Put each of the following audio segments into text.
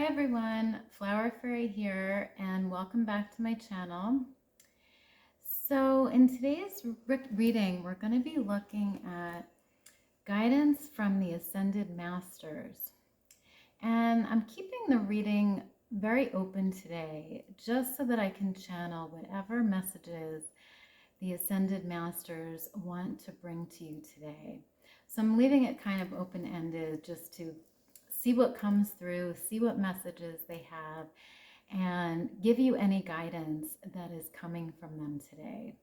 everyone, Flower Fairy here, and welcome back to my channel. So in today's reading, we're going to be looking at guidance from the Ascended Masters. And I'm keeping the reading very open today, just so that I can channel whatever messages the Ascended Masters want to bring to you today. So I'm leaving it kind of open-ended just to see what comes through, see what messages they have, and give you any guidance that is coming from them today.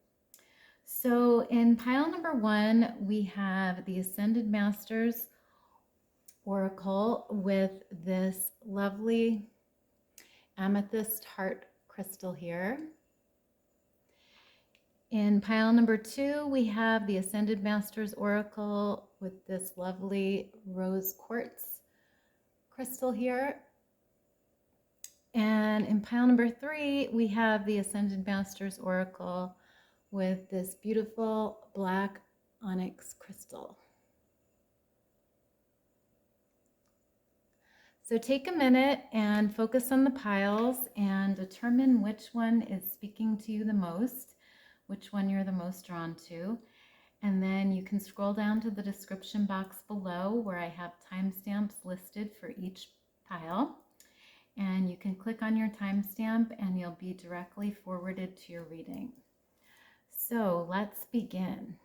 So in pile number 1, we have the Ascended Masters Oracle with this lovely amethyst heart crystal here. In pile number 2, we have the Ascended Masters Oracle with this lovely rose quartz crystal here. And in pile number 3, we have the Ascended Masters Oracle with this beautiful black onyx crystal. So take a minute and focus on the piles and determine which one is speaking to you the most, which one you're the most drawn to. And then you can scroll down to the description box below where I have timestamps listed for each pile. And you can click on your timestamp and you'll be directly forwarded to your reading. So let's begin.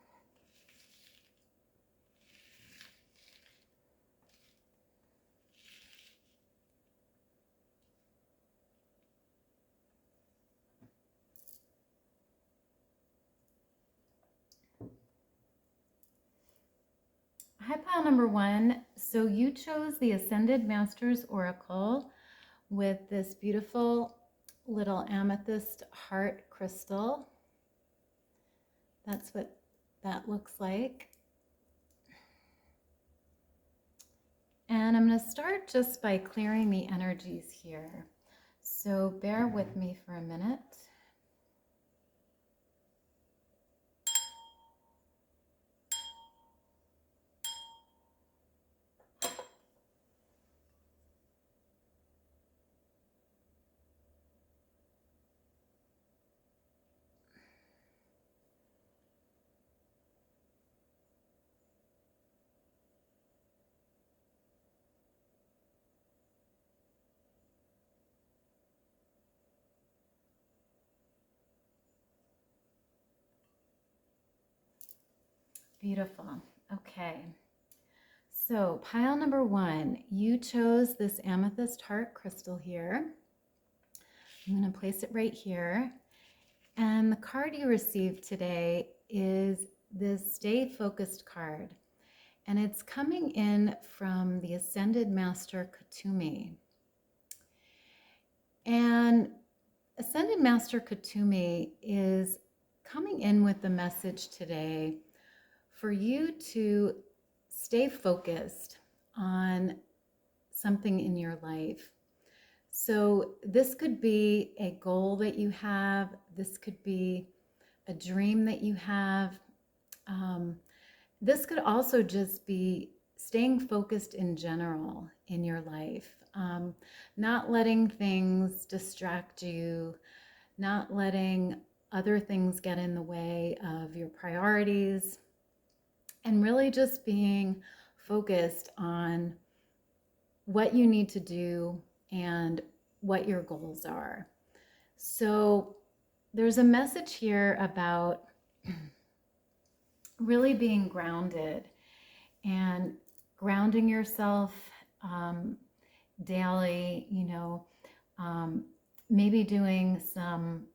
Hi, pile number 1. So you chose the Ascended Masters Oracle with this beautiful little amethyst heart crystal. That's what that looks like. And I'm going to start just by clearing the energies here. So bear with me for a minute. Beautiful. Okay. So pile number 1, you chose this amethyst heart crystal here. I'm going to place it right here. And the card you received today is this Stay Focused card. And it's coming in from the Ascended Master Kutumi. And Ascended Master Kutumi is coming in with the message today for you to stay focused on something in your life. So this could be a goal that you have. This could be a dream that you have. This could also just be staying focused in general in your life. Not letting things distract you, not letting other things get in the way of your priorities, and really just being focused on what you need to do and what your goals are. So there's a message here about really being grounded and grounding yourself daily, maybe doing some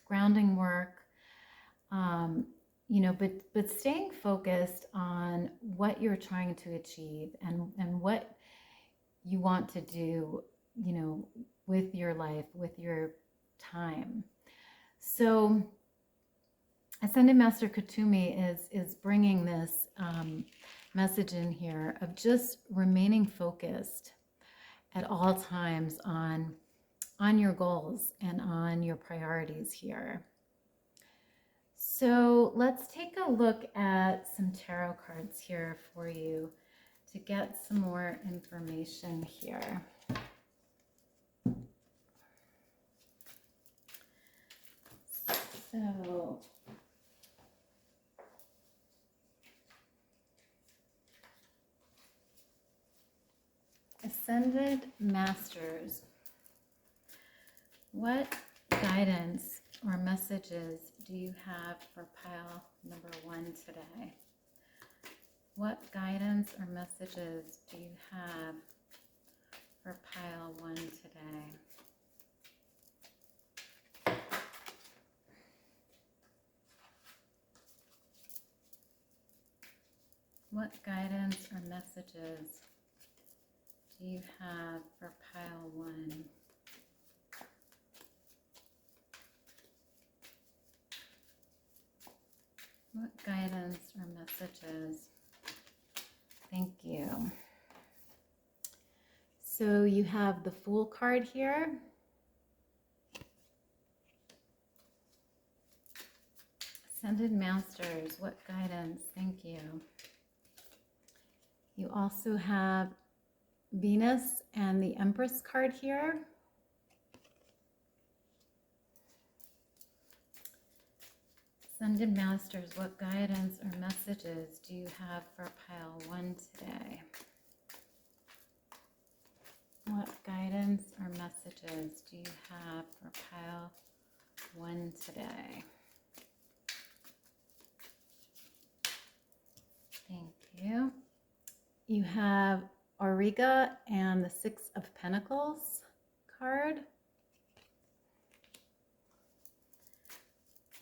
grounding work, but staying focused on what you're trying to achieve and what you want to do, with your life, with your time. So Ascended Master Kutumi is bringing this message in here of just remaining focused at all times on your goals and on your priorities here. So let's take a look at some tarot cards here for you to to get some more information here. So, Ascended Masters, what guidance or messages do you have for pile number 1 today? What guidance or messages do you have for pile 1 today? What guidance or messages do you have for pile 1? What guidance or messages? Thank you. So you have the Fool card here. Ascended Masters, what guidance? Thank you. You also have Venus and the Empress card here. Ascended Masters, what guidance or messages do you have for pile 1 today? What guidance or messages do you have for pile 1 today? Thank you. You have Auriga and the 6 of Pentacles card.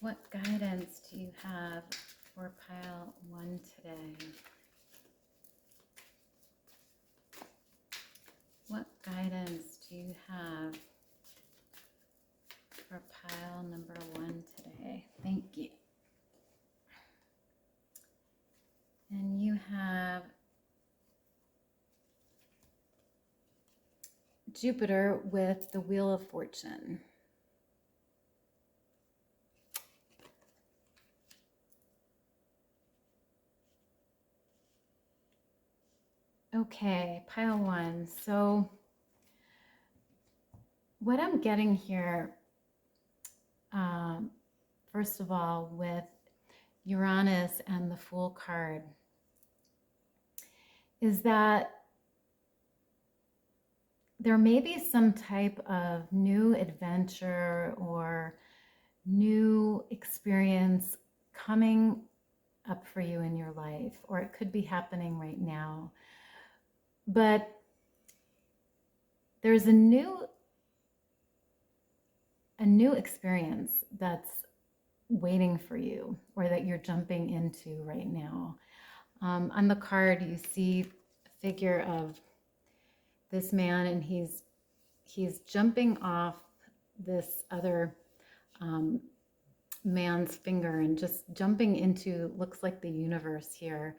What guidance do you have for pile 1 today? What guidance do you have for pile number 1 today? Thank you. And you have Jupiter with the Wheel of Fortune. Okay, pile 1. So what I'm getting here, first of all, with Uranus and the Fool card, is that there may be some type of new adventure or new experience coming up for you in your life, or it could be happening right now. But there's a new experience that's waiting for you, or that you're jumping into right now. On the card, you see a figure of this man, and he's jumping off this other man's finger and just jumping into, looks like the universe here.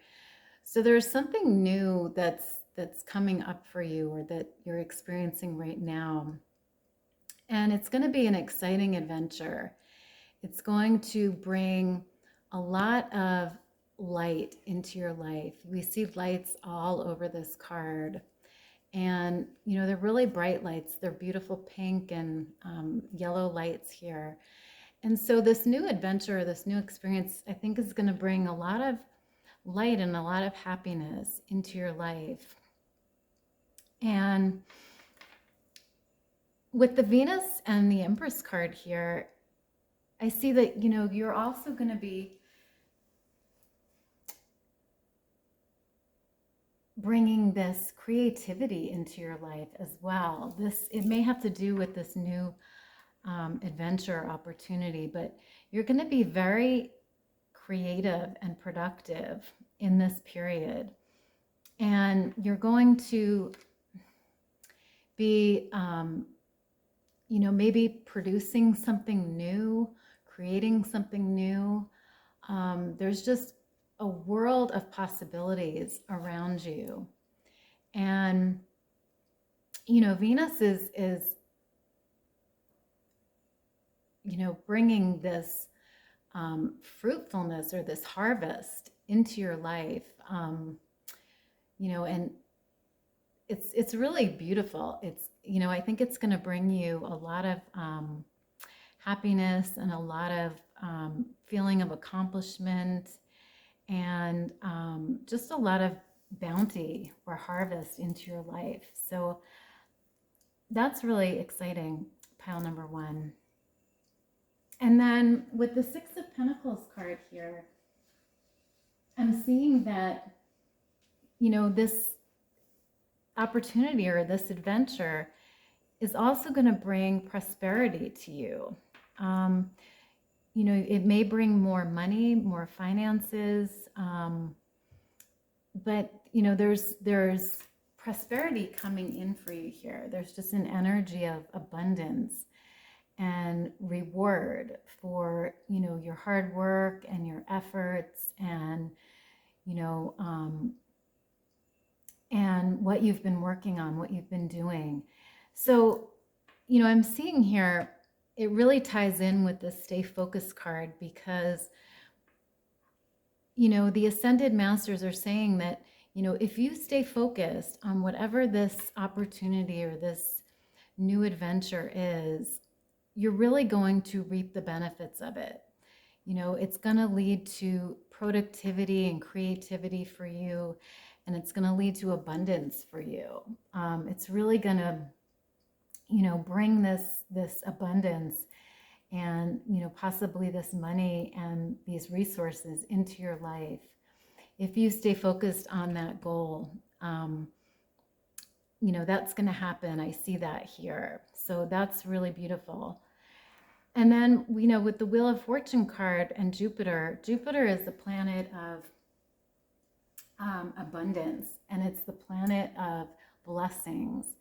So there's something new that's coming up for you, or that you're experiencing right now. And it's going to be an exciting adventure. It's going to bring a lot of light into your life. We see lights all over this card. And, you know, they're really bright lights. They're beautiful pink and yellow lights here. And so this new adventure, this new experience, I think is going to bring a lot of light and a lot of happiness into your life. And with the Venus and the Empress card here, I see that, you know, you're also going to be bringing this creativity into your life as well. It may have to do with this new adventure opportunity, but you're going to be very creative and productive in this period. And you're going to be, you know, maybe producing something new, creating something new. There's just a world of possibilities around you. And, you know, Venus is, you know, bringing this fruitfulness or this harvest into your life. You and it's really beautiful. It's, I think it's going to bring you a lot of happiness and a lot of feeling of accomplishment and just a lot of bounty or harvest into your life. So that's really exciting, pile number one. And then with the Six of Pentacles card here, I'm seeing that, this opportunity or this adventure is also going to bring prosperity to you. It may bring more money, more finances, but there's prosperity coming in for you here. There's just an energy of abundance and reward for your hard work and your efforts and and what you've been working on, what you've been doing. So I'm seeing here, it really ties in with the Stay Focused card because the Ascended Masters are saying that if you stay focused on whatever this opportunity or this new adventure is, you're really going to reap the benefits of it. It's going to lead to productivity and creativity for you, and it's going to lead to abundance for you. It's really going to, bring this abundance and, possibly this money and these resources into your life. If you stay focused on that goal, that's going to happen. I see that here. So that's really beautiful. And then, with the Wheel of Fortune card and Jupiter is the planet of abundance, and it's the planet of blessings.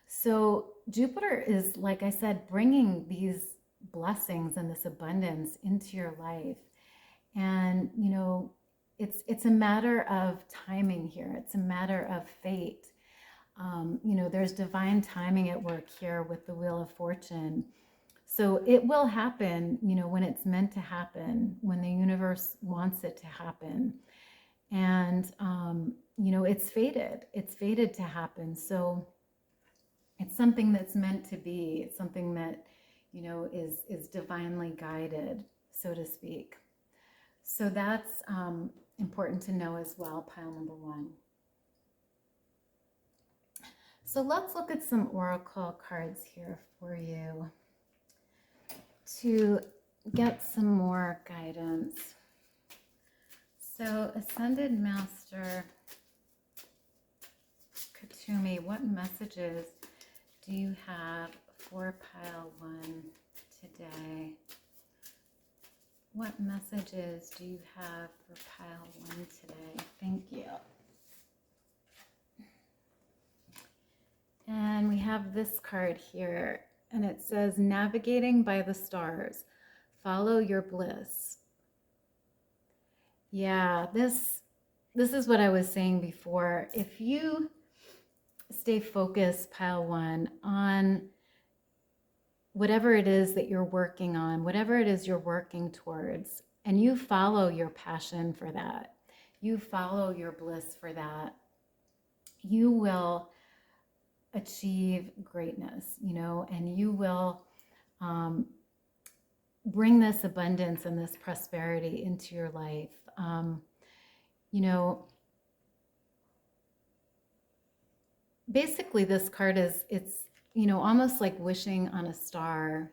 So Jupiter is, like I said, bringing these blessings and this abundance into your life. And, it's a matter of timing here. It's a matter of fate. There's divine timing at work here with the Wheel of Fortune. So it will happen, when it's meant to happen, when the universe wants it to happen. And, it's fated. It's fated to happen. So it's something that's meant to be. It's something that, is divinely guided, so to speak. So that's important to know as well, pile number one. So let's look at some oracle cards here for you to get some more guidance. So Ascended Master Katumi, what messages do you have for pile one today? What messages do you have for pile one today? Thank you. And we have this card here, and it says, navigating by the stars, follow your bliss. Yeah, this is what I was saying before. If you stay focused, pile one, on whatever it is that you're working on, whatever it is you're working towards, and you follow your passion for that, you follow your bliss for that, you will achieve greatness, and you will bring this abundance and this prosperity into your life. Basically this card it's almost like wishing on a star,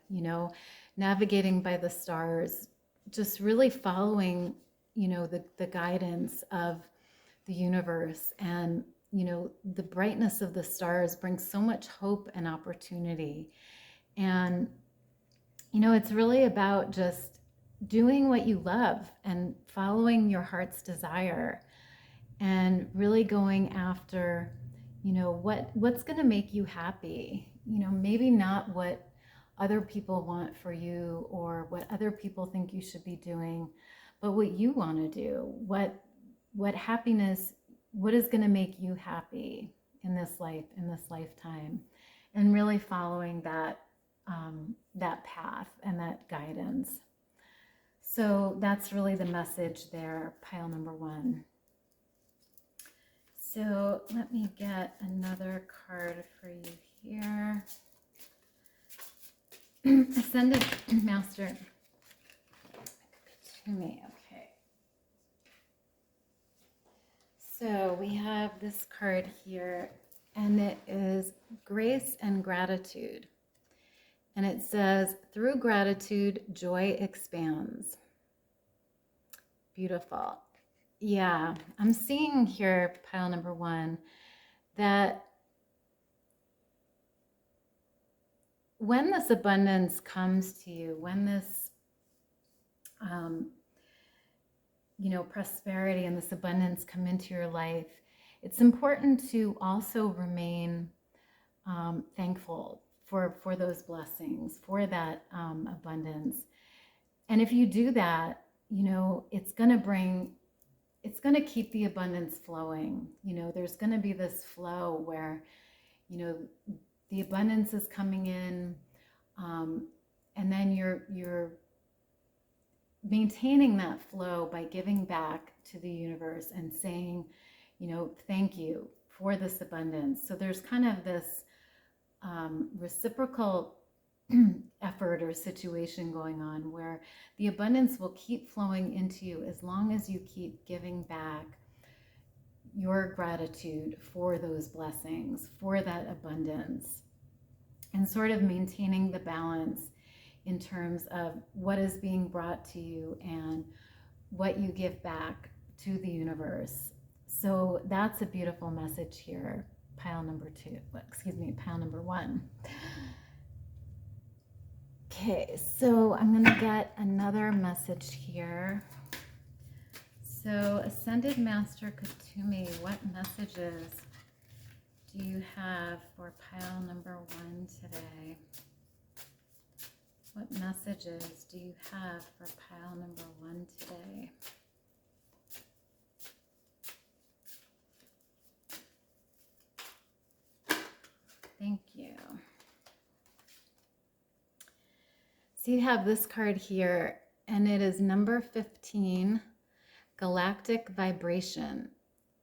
navigating by the stars, just really following, the guidance of the universe. And, the brightness of the stars brings so much hope and opportunity. And, it's really about just doing what you love and following your heart's desire and really going after, what's going to make you happy. Maybe not what other people want for you or what other people think you should be doing, but what you want to do, what happiness, what is going to make you happy in this life, in this lifetime, and really following that path and that guidance. So that's really the message there, pile number one. So let me get another card for you here. Ascended Master to me. Okay. So we have this card here, and it is Grace and Gratitude. And it says, through gratitude, joy expands. Beautiful. Yeah, I'm seeing here, pile number 1, that when this abundance comes to you, when this, prosperity and this abundance come into your life, it's important to also remain thankful for those blessings, for that abundance. And if you do that, it's going to keep the abundance flowing. There's going to be this flow where, the abundance is coming in, and then you're maintaining that flow by giving back to the universe and saying, thank you for this abundance. So there's kind of this reciprocal effort or situation going on where the abundance will keep flowing into you as long as you keep giving back your gratitude for those blessings, for that abundance, and sort of maintaining the balance in terms of what is being brought to you and what you give back to the universe. So that's a beautiful message here, pile number 1. Okay, so I'm going to get another message here. So Ascended Master Katumi, what messages do you have for pile number 1 today? What messages do you have for pile number 1 today? Thank you. So you have this card here, and it is number 15, Galactic Vibration.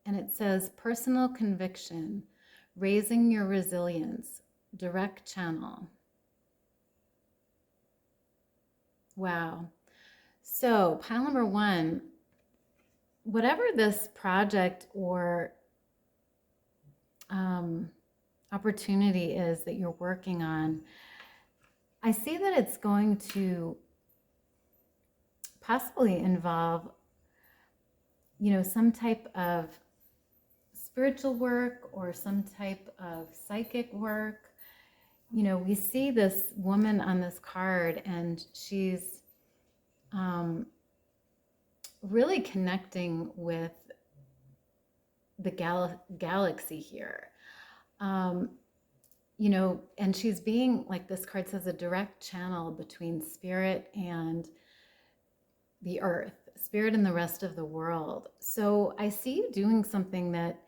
And it says, personal conviction, raising your resilience, direct channel. Wow. So pile number 1, whatever this project or opportunity is that you're working on, I see that it's going to possibly involve, some type of spiritual work or some type of psychic work. We see this woman on this card, and she's really connecting with the galaxy here. And she's being, like this card says, a direct channel between spirit and the earth, spirit and the rest of the world. So I see you doing something that,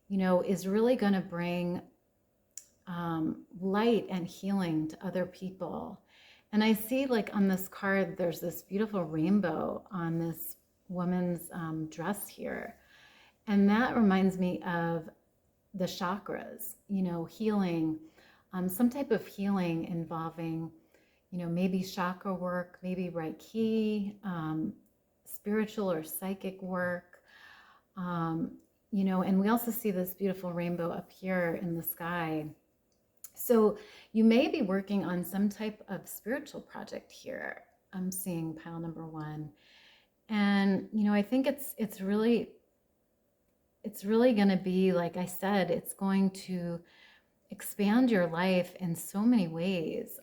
is really going to bring light and healing to other people. And I see, like on this card, there's this beautiful rainbow on this woman's dress here. And that reminds me of the chakras, healing, some type of healing involving, maybe chakra work, maybe Reiki, spiritual or psychic work, and we also see this beautiful rainbow up here in the sky. So you may be working on some type of spiritual project here. I'm seeing pile number 1. And, I think it's really going to be, like I said, it's going to expand your life in so many ways.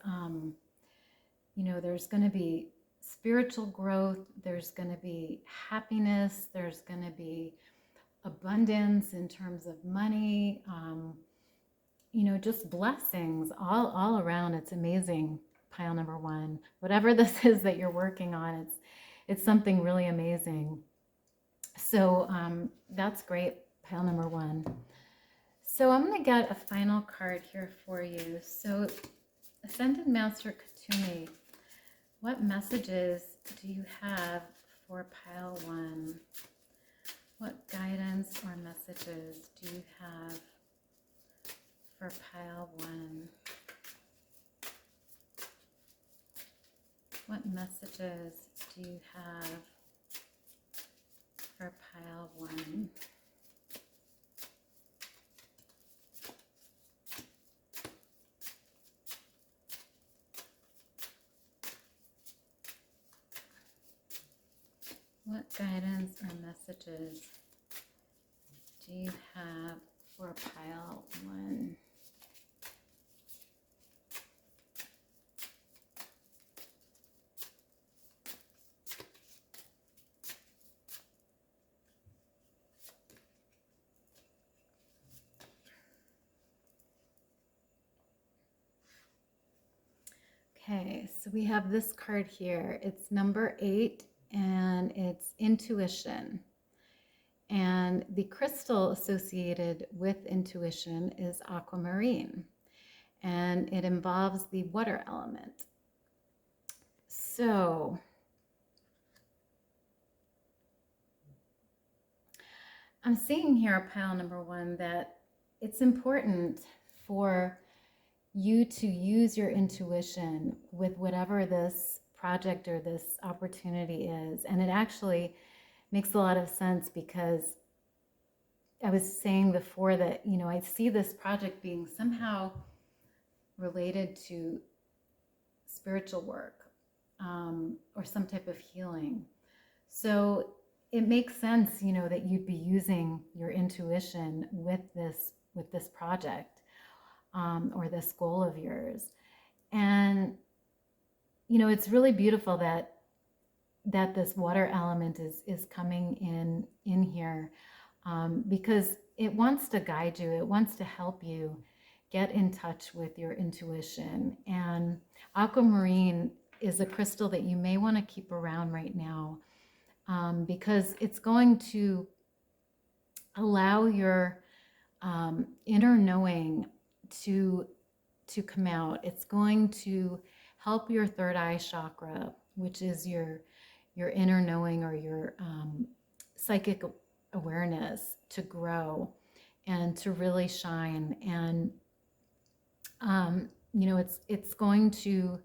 There's going to be spiritual growth. There's going to be happiness. There's going to be abundance in terms of money. Just blessings all around. It's amazing, pile number 1. Whatever this is that you're working on, it's something really amazing. So that's great, pile number 1. So I'm going to get a final card here for you. So Ascended Master Katumi, what messages do you have for pile 1? What guidance or messages do you have for pile 1? What messages do you have for pile 1? What guidance or messages do you have for pile 1? Okay, so we have this card here. It's number 8 and it's intuition. And the crystal associated with intuition is aquamarine, and it involves the water element. So I'm seeing here, pile number 1, that it's important for you to use your intuition with whatever this project or this opportunity is. And it actually makes a lot of sense, because I was saying before that, you know, I see this project being somehow related to spiritual work, or some type of healing. So it makes sense, you know, that you'd be using your intuition with this project, or this goal of yours. And, you know, it's really beautiful that this water element is coming in here, because it wants to guide you. It wants to help you get in touch with your intuition. And aquamarine is a crystal that you may want to keep around right now, because it's going to allow your inner knowing to come out. It's going to help your third eye chakra, which is your inner knowing, or your psychic awareness, to grow and to really shine. And you know, it's going to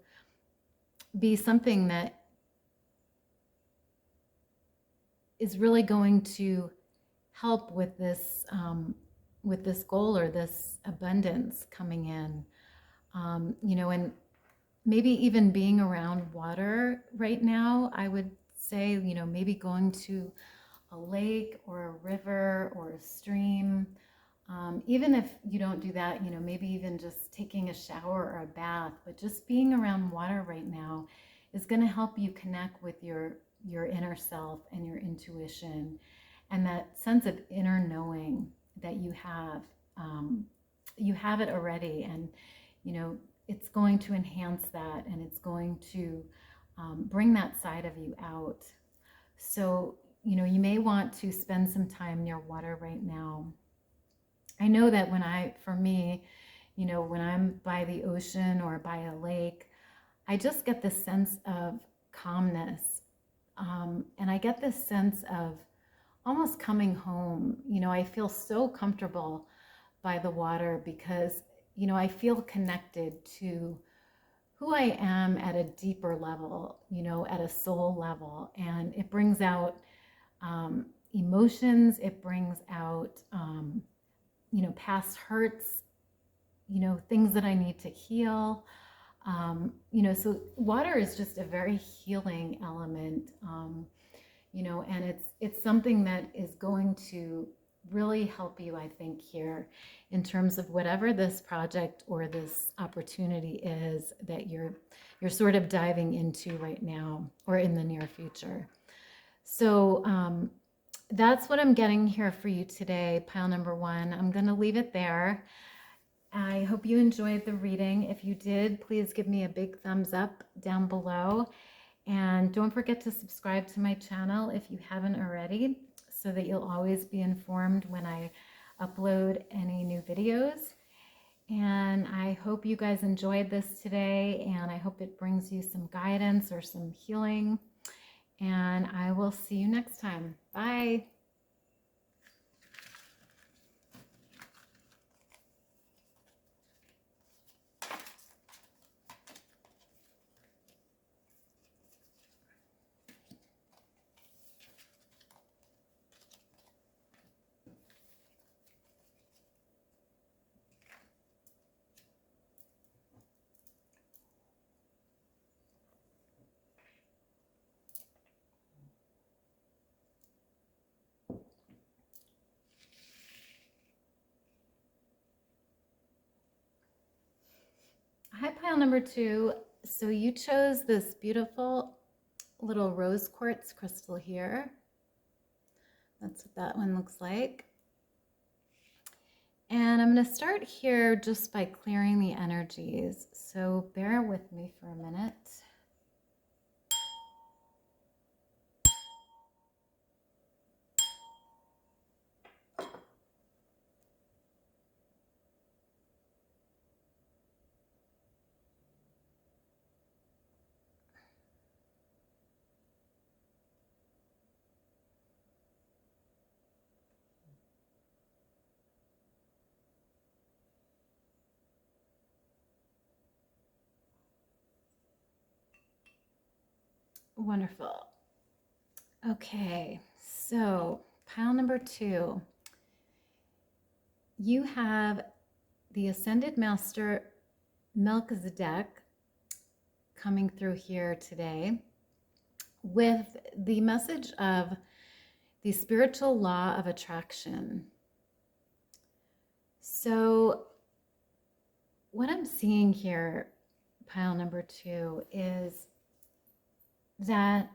be something that is really going to help with this goal, or this abundance coming in. You know, and maybe even being around water right now, I would say, you know, maybe going to a lake or a river or a stream. Even if you don't do that, you know, maybe even just taking a shower or a bath, but just being around water right now is going to help you connect with your inner self and your intuition, and that sense of inner knowing that you have. You have it already, and, you know, it's going to enhance that, and it's going to bring that side of you out. So, you know, you may want to spend some time near water right now. I know that for me, you know, when I'm by the ocean or by a lake, I just get this sense of calmness. And I get this sense of almost coming home. You know, I feel so comfortable by the water, because, you know, I feel connected to who I am at a deeper level, you know, at a soul level. And it brings out emotions. It brings out, you know, past hurts, you know, things that I need to heal. You know, so water is just a very healing element, you know, and it's something that is going to really help you, I think, here in terms of whatever this project or this opportunity is that you're sort of diving into right now or in the near future. So that's what I'm getting here for you today, pile number 1. I'm going to leave it there. I hope you enjoyed the reading. If you did, please give me a big thumbs up down below. And don't forget to subscribe to my channel if you haven't already, so that you'll always be informed when I upload any new videos. And I hope you guys enjoyed this today, and I hope it brings you some guidance or some healing. And I will see you next time. Bye. number 2, so you chose this beautiful little rose quartz crystal here. That's what that one looks like. And I'm going to start here just by clearing the energies. So bear with me for a minute. Wonderful. Okay, so pile number 2. You have the Ascended Master Melchizedek coming through here today with the message of the spiritual law of attraction. So what I'm seeing here, pile number 2, is that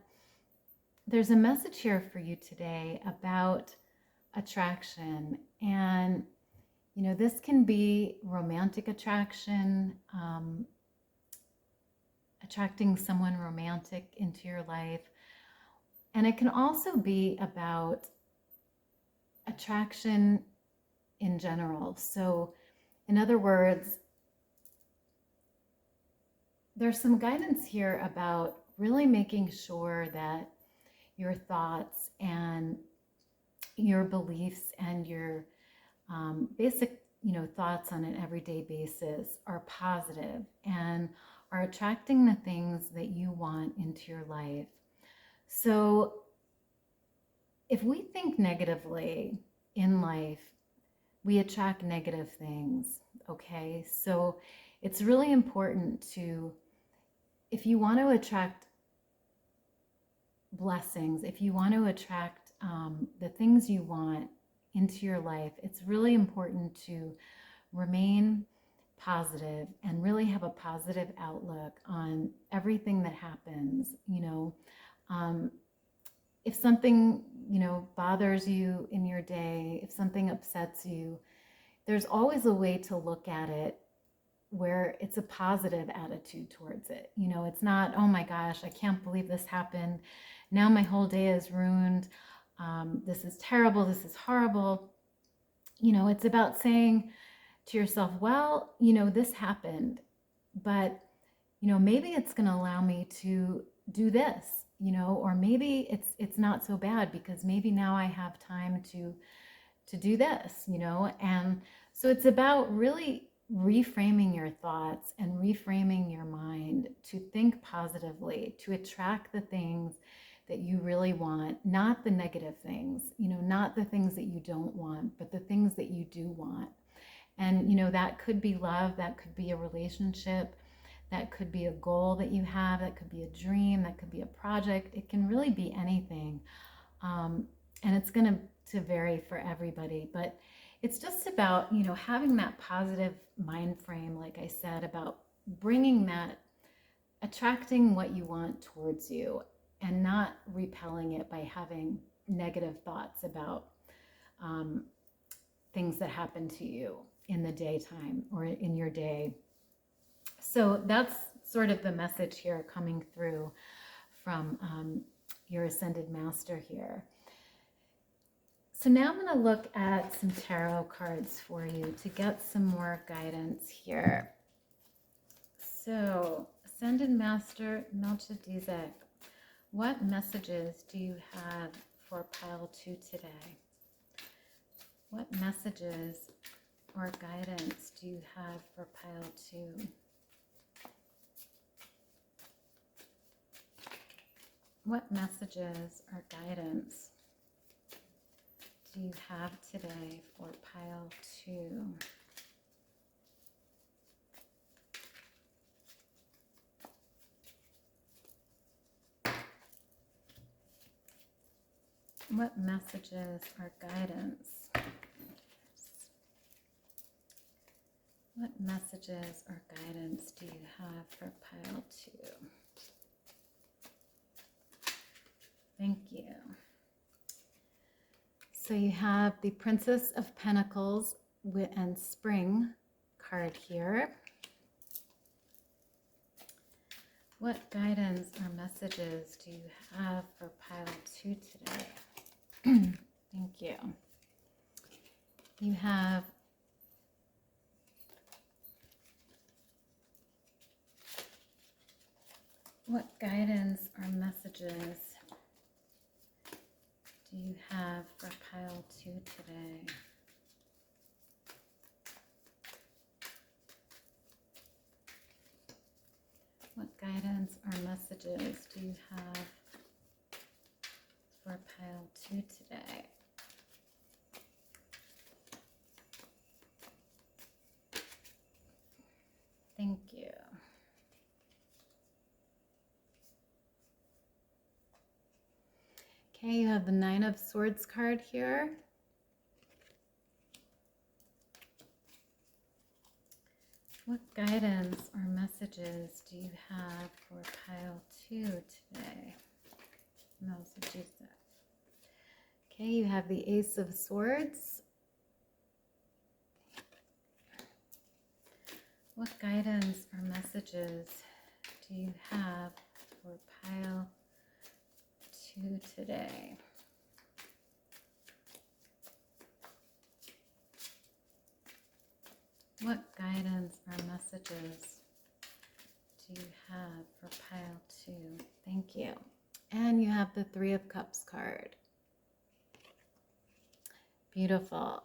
there's a message here for you today about attraction. And, you know, this can be romantic attraction, attracting someone romantic into your life. And it can also be about attraction in general. So, in other words, there's some guidance here about really making sure that your thoughts and your beliefs and your basic, you know, thoughts on an everyday basis are positive and are attracting the things that you want into your life. So if we think negatively in life, we attract negative things, okay? So it's really important to, if you want to attract blessings, if you want to attract the things you want into your life, it's really important to remain positive and really have a positive outlook on everything that happens. You know, if something, you know, bothers you in your day, if something upsets you, there's always a way to look at it where it's a positive attitude towards it. You know, it's not, oh my gosh, I can't believe this happened. Now my whole day is ruined. This is terrible. This is horrible. You know, it's about saying to yourself, well, you know, this happened, but, you know, maybe it's going to allow me to do this, you know, or maybe it's not so bad because maybe now I have time to do this, you know. And so it's about really reframing your thoughts and reframing your mind to think positively, to attract the things that you really want, not the negative things, you know, not the things that you don't want, but the things that you do want. And, you know, that could be love, that could be a relationship, that could be a goal that you have, that could be a dream, that could be a project. It can really be anything. And it's going to vary for everybody, but it's just about, you know, having that positive mind frame, like I said, about bringing that, attracting what you want towards you and not repelling it by having negative thoughts about things that happen to you in the daytime or in your day. So that's sort of the message here coming through from your Ascended Master here. So now I'm going to look at some tarot cards for you to get some more guidance here. So, Ascended Master Melchizedek, what messages do you have for pile 2 today? What messages or guidance do you have for pile 2? What messages or guidance do you have today for pile 2? What messages or guidance What messages or guidance do you have for pile 2? Thank you. So you have the Princess of Pentacles and Spring card here. What guidance or messages do you have for pile 2 today? Thank you. You have what guidance or messages do you have for pile 2 today? What guidance or messages do you have for pile 2 today? Thank you. Okay, you have the Nine of Swords card here. What guidance or messages do you have for pile 2 today? No, so Jesus. Okay, you have the Ace of Swords. What guidance or messages do you have for pile 2 today? What guidance or messages do you have for pile 2? Thank you. And you have the Three of Cups card. Beautiful.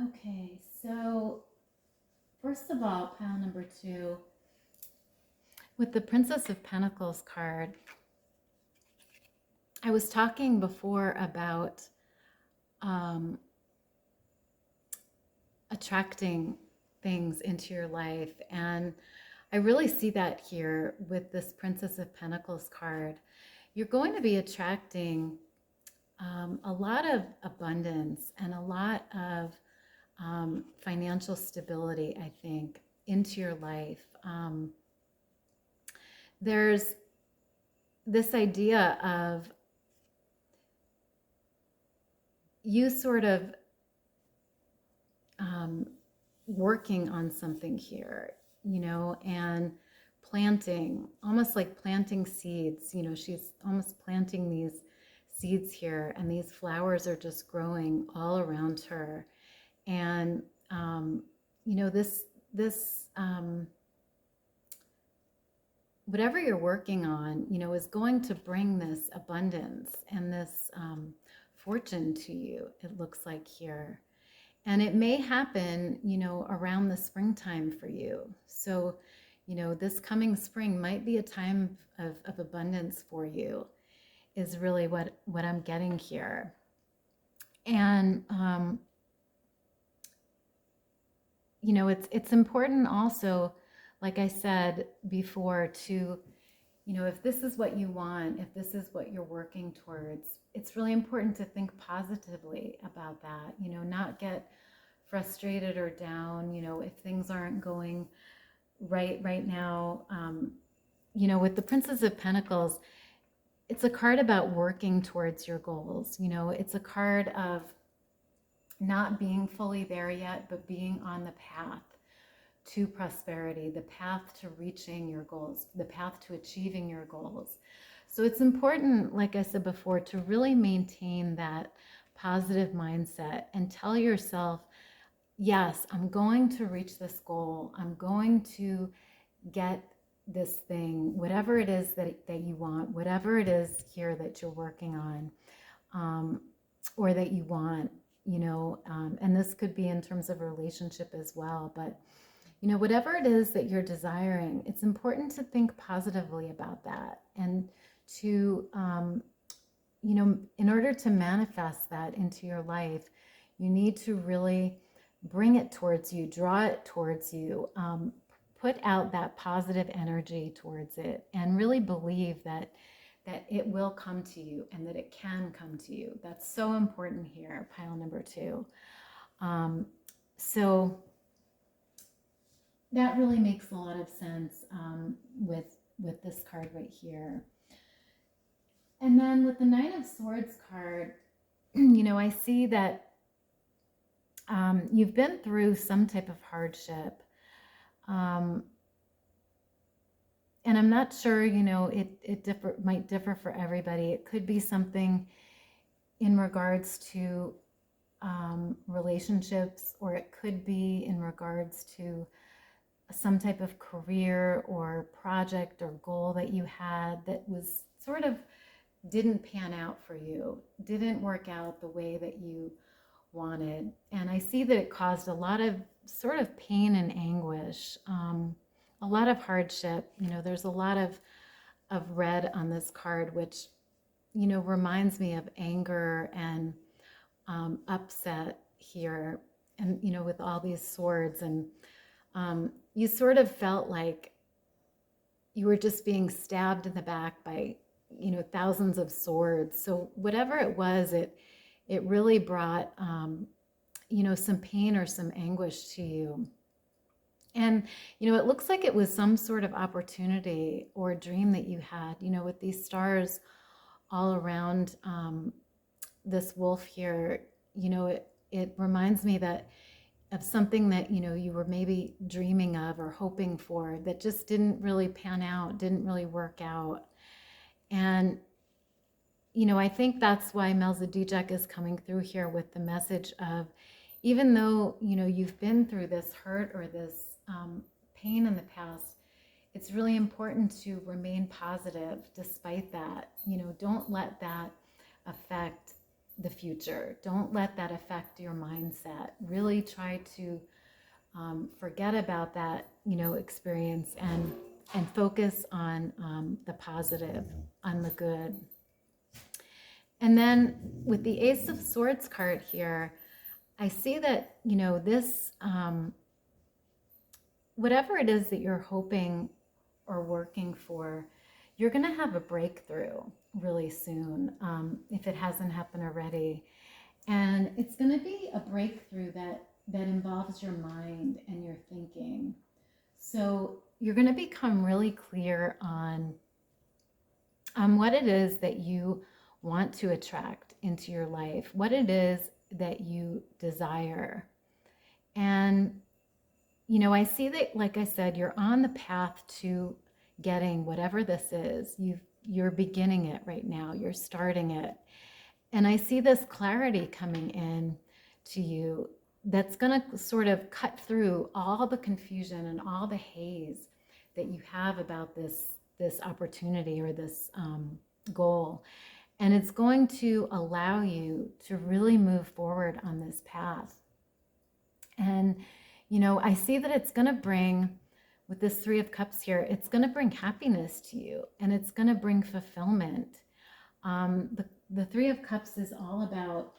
Okay, so first of all, pile number 2, with the Princess of Pentacles card, I was talking before about attracting things into your life, and I really see that here with this Princess of Pentacles card. You're going to be attracting a lot of abundance and a lot of financial stability, I think, into your life. There's this idea of you sort of working on something here, you know, and planting, almost like planting seeds. You know, she's almost planting these seeds here, and these flowers are just growing all around her. And you know, this whatever you're working on, you know, is going to bring this abundance and this fortune to you, it looks like here. And it may happen, you know, around the springtime for you. So, you know, this coming spring might be a time of abundance for you, is really what I'm getting here. And, you know, it's important also, like I said before, to, you know, if this is what you want, if this is what you're working towards, it's really important to think positively about that, you know, not get frustrated or down, you know, if things aren't going right now. You know, with the Princess of Pentacles, it's a card about working towards your goals. You know, it's a card of not being fully there yet, but being on the path to prosperity, the path to reaching your goals, the path to achieving your goals. So it's important, like I said before, to really maintain that positive mindset and tell yourself, yes, I'm going to reach this goal. I'm going to get this thing, whatever it is that you want, whatever it is here that you're working on, or that you want, you know, and this could be in terms of relationship as well, but you know, whatever it is that you're desiring, it's important to think positively about that, and to, you know, in order to manifest that into your life, you need to really bring it towards you, draw it towards you, put out that positive energy towards it, and really believe that that it will come to you and that it can come to you. That's so important here, pile number 2. So that really makes a lot of sense with this card right here. And then with the Nine of Swords card, I see that you've been through some type of hardship. And I'm not sure, it might differ for everybody. It could be something in regards to relationships, or it could be in regards to some type of career or project or goal that you had that was sort of didn't pan out for you, didn't work out the way that you wanted. And I see that it caused a lot of sort of pain and anguish, a lot of hardship. There's a lot of red on this card, which, reminds me of anger and upset here. And, with all these swords, and you sort of felt like you were just being stabbed in the back by, thousands of swords. So whatever it was, it really brought, some pain or some anguish to you. And, it looks like it was some sort of opportunity or dream that you had, with these stars all around this wolf here. It reminds me of something that, you were maybe dreaming of or hoping for that just didn't really pan out, didn't really work out. And, I think that's why Melchizedek is coming through here with the message of, even though, you've been through this hurt or this pain in the past, it's really important to remain positive despite that. Don't let that affect the future. Don't let that affect your mindset. Really try to forget about that, experience and focus on the positive, on the good. And then with the Ace of Swords card here, I see that, this, whatever it is that you're hoping or working for, you're going to have a breakthrough really soon, if it hasn't happened already. And it's going to be a breakthrough that involves your mind and your thinking. So you're going to become really clear on what it is that you want to attract into your life, what it is that you desire. And, I see that, like I said, you're on the path to getting whatever this is. You're beginning it right now. You're starting it. And I see this clarity coming in to you that's going to sort of cut through all the confusion and all the haze that you have about this opportunity or this goal. And it's going to allow you to really move forward on this path. And, I see that it's going to bring, with this Three of Cups here, it's going to bring happiness to you, and it's going to bring fulfillment. The Three of Cups is all about,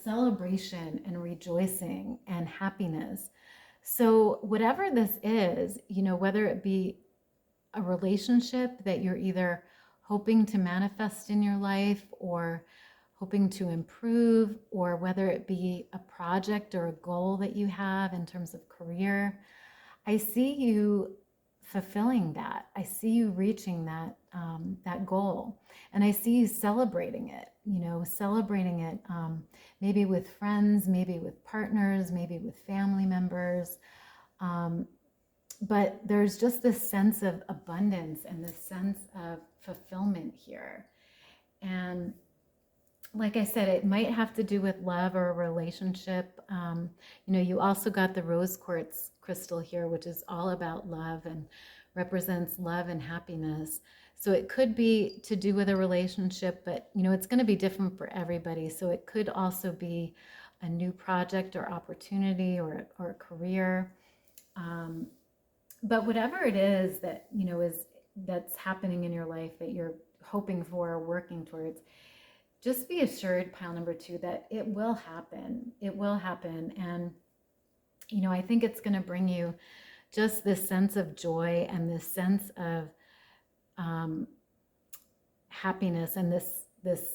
celebration and rejoicing and happiness. So whatever this is, whether it be a relationship that you're either hoping to manifest in your life or hoping to improve, or whether it be a project or a goal that you have in terms of career, I see you fulfilling that. I see you reaching that goal, and I see you celebrating it. Celebrating it, maybe with friends, maybe with partners, maybe with family members. But there's just this sense of abundance and this sense of fulfillment here. And like I said, it might have to do with love or a relationship. You also got the rose quartz crystal here, which is all about love and represents love and happiness. So it could be to do with a relationship, but it's going to be different for everybody. So it could also be a new project or opportunity or a career. But whatever it is that that's happening in your life that you're hoping for or working towards, just be assured, pile number 2, that it will happen. It will happen. And, I think it's going to bring you just this sense of joy and this sense of happiness and this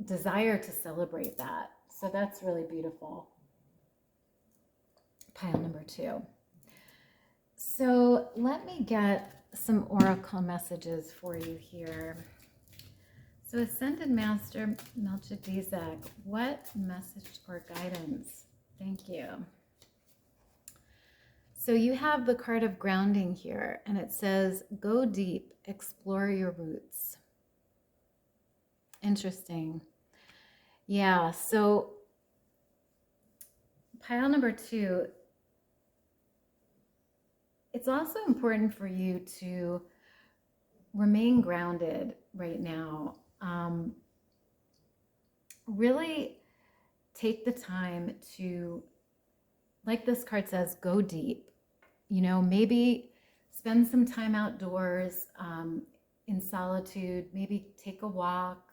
desire to celebrate that. So that's really beautiful. Pile number 2. So let me get some oracle messages for you here. So Ascended Master Melchizedek, what message or guidance? Thank you. So you have the card of grounding here, and it says, go deep, explore your roots. Interesting. Yeah, so pile number 2, it's also important for you to remain grounded right now. Really take the time to, like this card says, go deep. You know, maybe spend some time outdoors in solitude, maybe take a walk,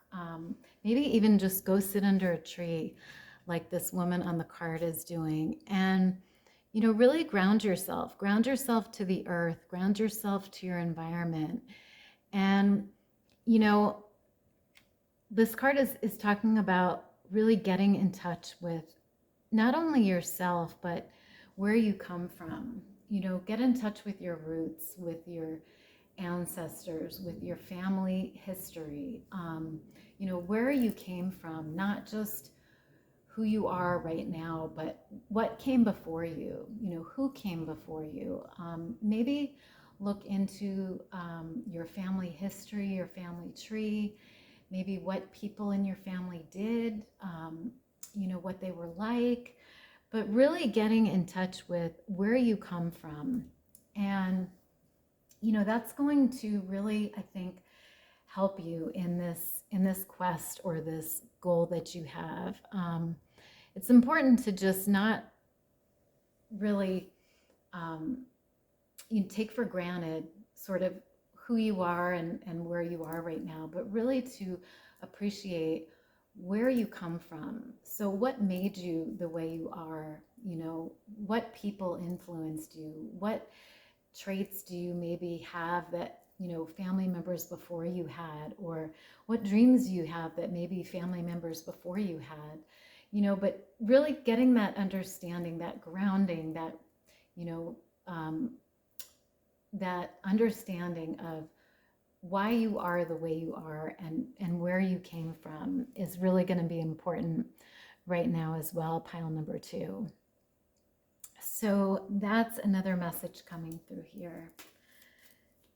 maybe even just go sit under a tree like this woman on the card is doing. And, you know, really ground yourself to the earth, ground yourself to your environment. And, you know, this card is talking about really getting in touch with not only yourself, but where you come from. You know, get in touch with your roots, with your ancestors, with your family history. You know, where you came from, not just who you are right now, but what came before you, you know, who came before you. Maybe look into your family history, your family tree, maybe what people in your family did, you know, what they were like, but really getting in touch with where you come from. And, you know, that's going to really, I think, help you in this quest or this goal that you have. It's important to just not really you take for granted sort of who you are and where you are right now, but really to appreciate where you come from. So what made you the way you are? You know, what people influenced you? What traits do you maybe have that, you know, family members before you had? Or what dreams you have that maybe family members before you had? You know, but really getting that understanding, that grounding, that, you know, that understanding of why you are the way you are and where you came from is really going to be important right now as well, pile number 2. So that's another message coming through here.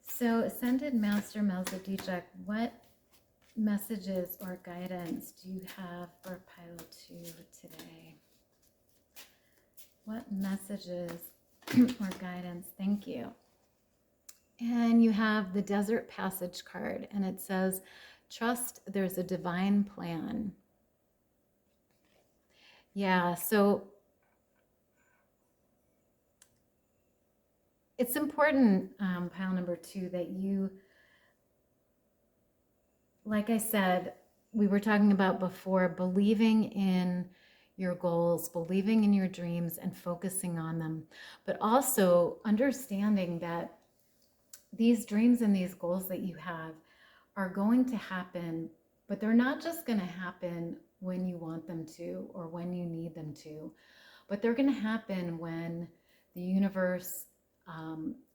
So Ascended Master Melchizedek, what messages or guidance do you have for pile 2 today? What messages or guidance? Thank you. And you have the Desert Passage card, and it says, trust there's a divine plan. Yeah, so it's important, pile number 2, that you, like I said, we were talking about before, believing in your goals, believing in your dreams and focusing on them, but also understanding that these dreams and these goals that you have are going to happen, but they're not just going to happen when you want them to or when you need them to, but they're going to happen when the universe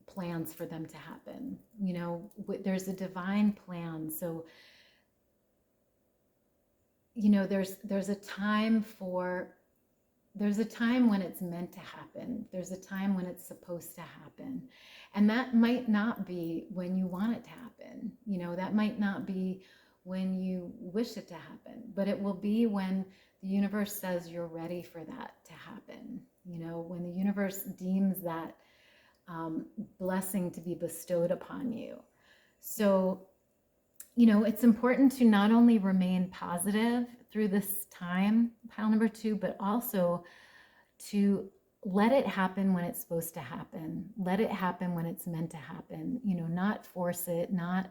plans for them to happen. You know, there's a divine plan. So, you know, there's a time when it's meant to happen. There's a time when it's supposed to happen. And that might not be when you want it to happen. You know, that might not be when you wish it to happen, but it will be when the universe says you're ready for that to happen. You know, when the universe deems that blessing to be bestowed upon you. So, you know, it's important to not only remain positive through this time, pile number 2, but also to let it happen when it's supposed to happen. Let it happen when it's meant to happen. You know, not force it, not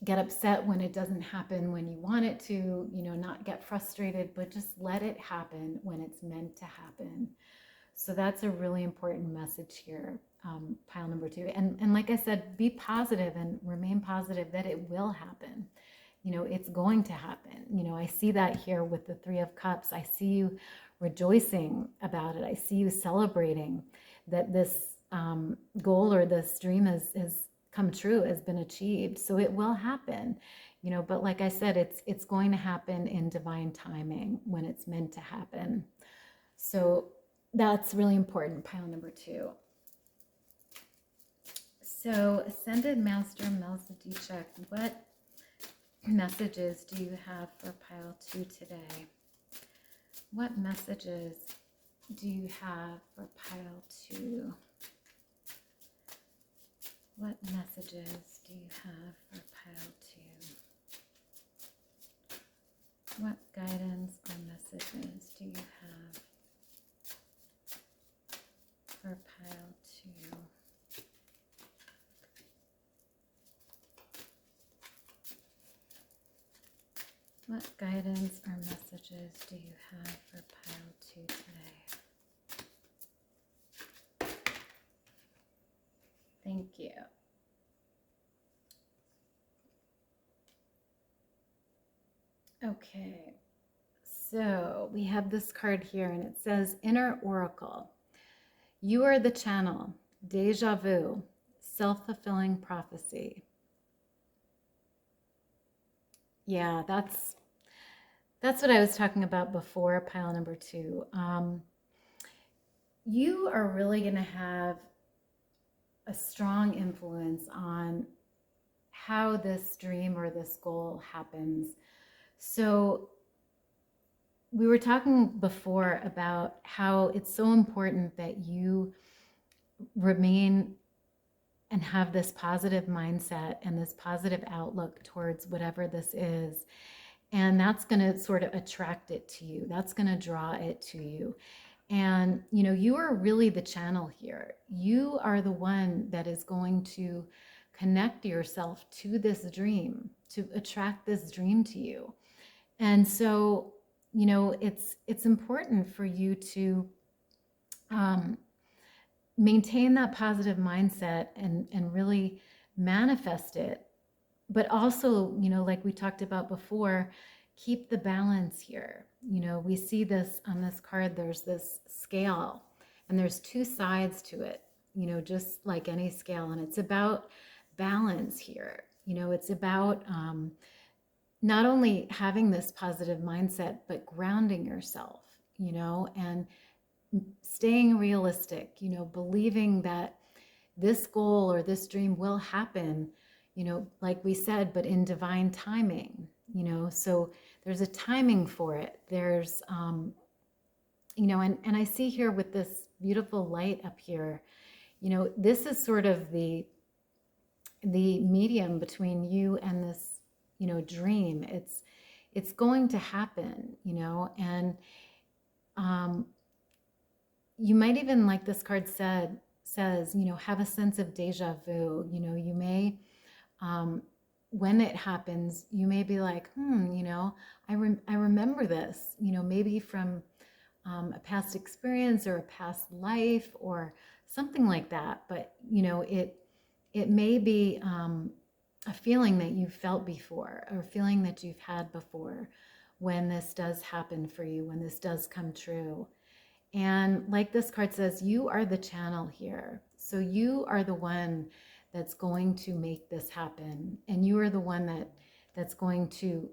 get upset when it doesn't happen when you want it to, you know, not get frustrated, but just let it happen when it's meant to happen. So that's a really important message here. pile number 2. And like I said, be positive and remain positive that it will happen. You know, it's going to happen. You know, I see that here with the 3 of Cups. I see you rejoicing about it. I see you celebrating that this goal or this dream has come true, has been achieved. So it will happen, you know, but like I said, it's going to happen in divine timing when it's meant to happen. So that's really important, pile number 2. So Ascended Master Melchizedek, what messages do you have for pile 2 today? What messages do you have for pile 2? What messages do you have for pile 2? What guidance or messages do you have for pile 2? What guidance or messages do you have for pile 2 today? Thank you. Okay, so we have this card here and it says Inner Oracle. You are the channel, deja vu, self-fulfilling prophecy. Yeah, that's what I was talking about before, pile number 2. You are really going to have a strong influence on how this dream or this goal happens. So we were talking before about how it's so important that you remain and have this positive mindset and this positive outlook towards whatever this is. And that's going to sort of attract it to you. That's going to draw it to you. And, you know, you are really the channel here. You are the one that is going to connect yourself to this dream, to attract this dream to you. And so, you know, it's important for you to maintain that positive mindset and really manifest it. But also, you know, like we talked about before, keep the balance here. You know, we see this on this card, there's this scale and there's 2 sides to it, you know, just like any scale. And it's about balance here. You know, it's about not only having this positive mindset, but grounding yourself, you know, and staying realistic, you know, believing that this goal or this dream will happen, you know, like we said, but in divine timing, you know, so there's a timing for it. There's, you know, and I see here with this beautiful light up here, you know, this is sort of the medium between you and this, you know, dream. It's going to happen, you know, and you might even, like this card says, you know, have a sense of deja vu. You know, you may, when it happens, you may be like, you know, I remember this, you know, maybe from a past experience or a past life or something like that. But, you know, it may be a feeling that you've felt before or a feeling that you've had before when this does happen for you, when this does come true. And like this card says, you are the channel here. So you are the one that's going to make this happen. And you are the one that's going to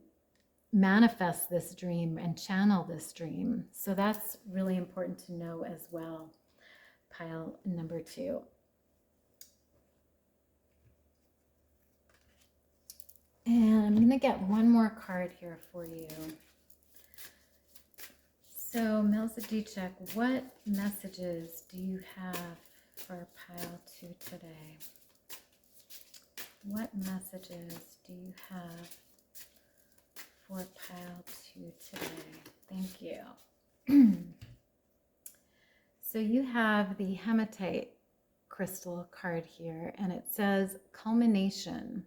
manifest this dream and channel this dream. So that's really important to know as well, pile number 2. And I'm going to get one more card here for you. So, Melchizedek, what messages do you have for pile 2 today? What messages do you have for pile 2 today? Thank you. So you have the hematite crystal card here, and it says culmination,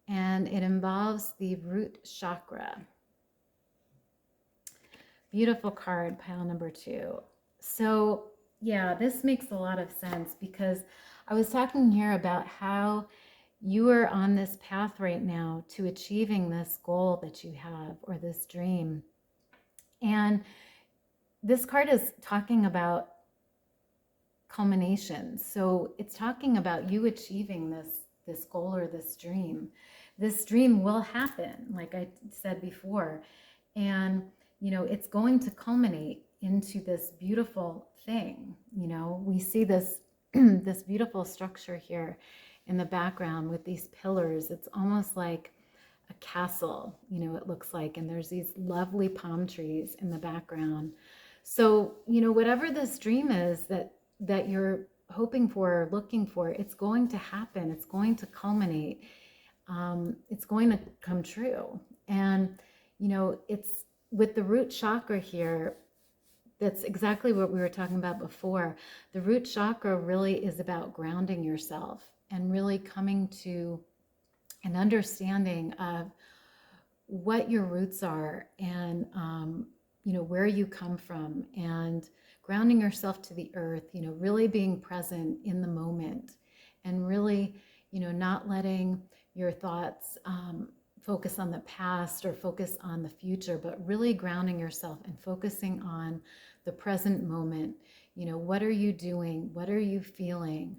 and it involves the root chakra. Beautiful card, pile number 2. So Yeah, this makes a lot of sense because I was talking here about how you are on this path right now to achieving this goal that you have or this dream. And this card is talking about culmination. So it's talking about you achieving this goal or this dream. This dream will happen, like I said before. And it's going to culminate into this beautiful thing. We see this this beautiful structure here in the background with these pillars. It's almost like a castle, it looks like, and there's these lovely palm trees in the background. So, whatever this dream is that you're hoping for or looking for, it's going to happen. It's going to culminate. It's going to come true. And, it's with the root chakra here. That's exactly what we were talking about before. The root chakra really is about grounding yourself and really coming to an understanding of what your roots are and where you come from, and grounding yourself to the earth, really being present in the moment, and really not letting your thoughts focus on the past or focus on the future, but really grounding yourself and focusing on the present moment. What are you doing? What are you feeling?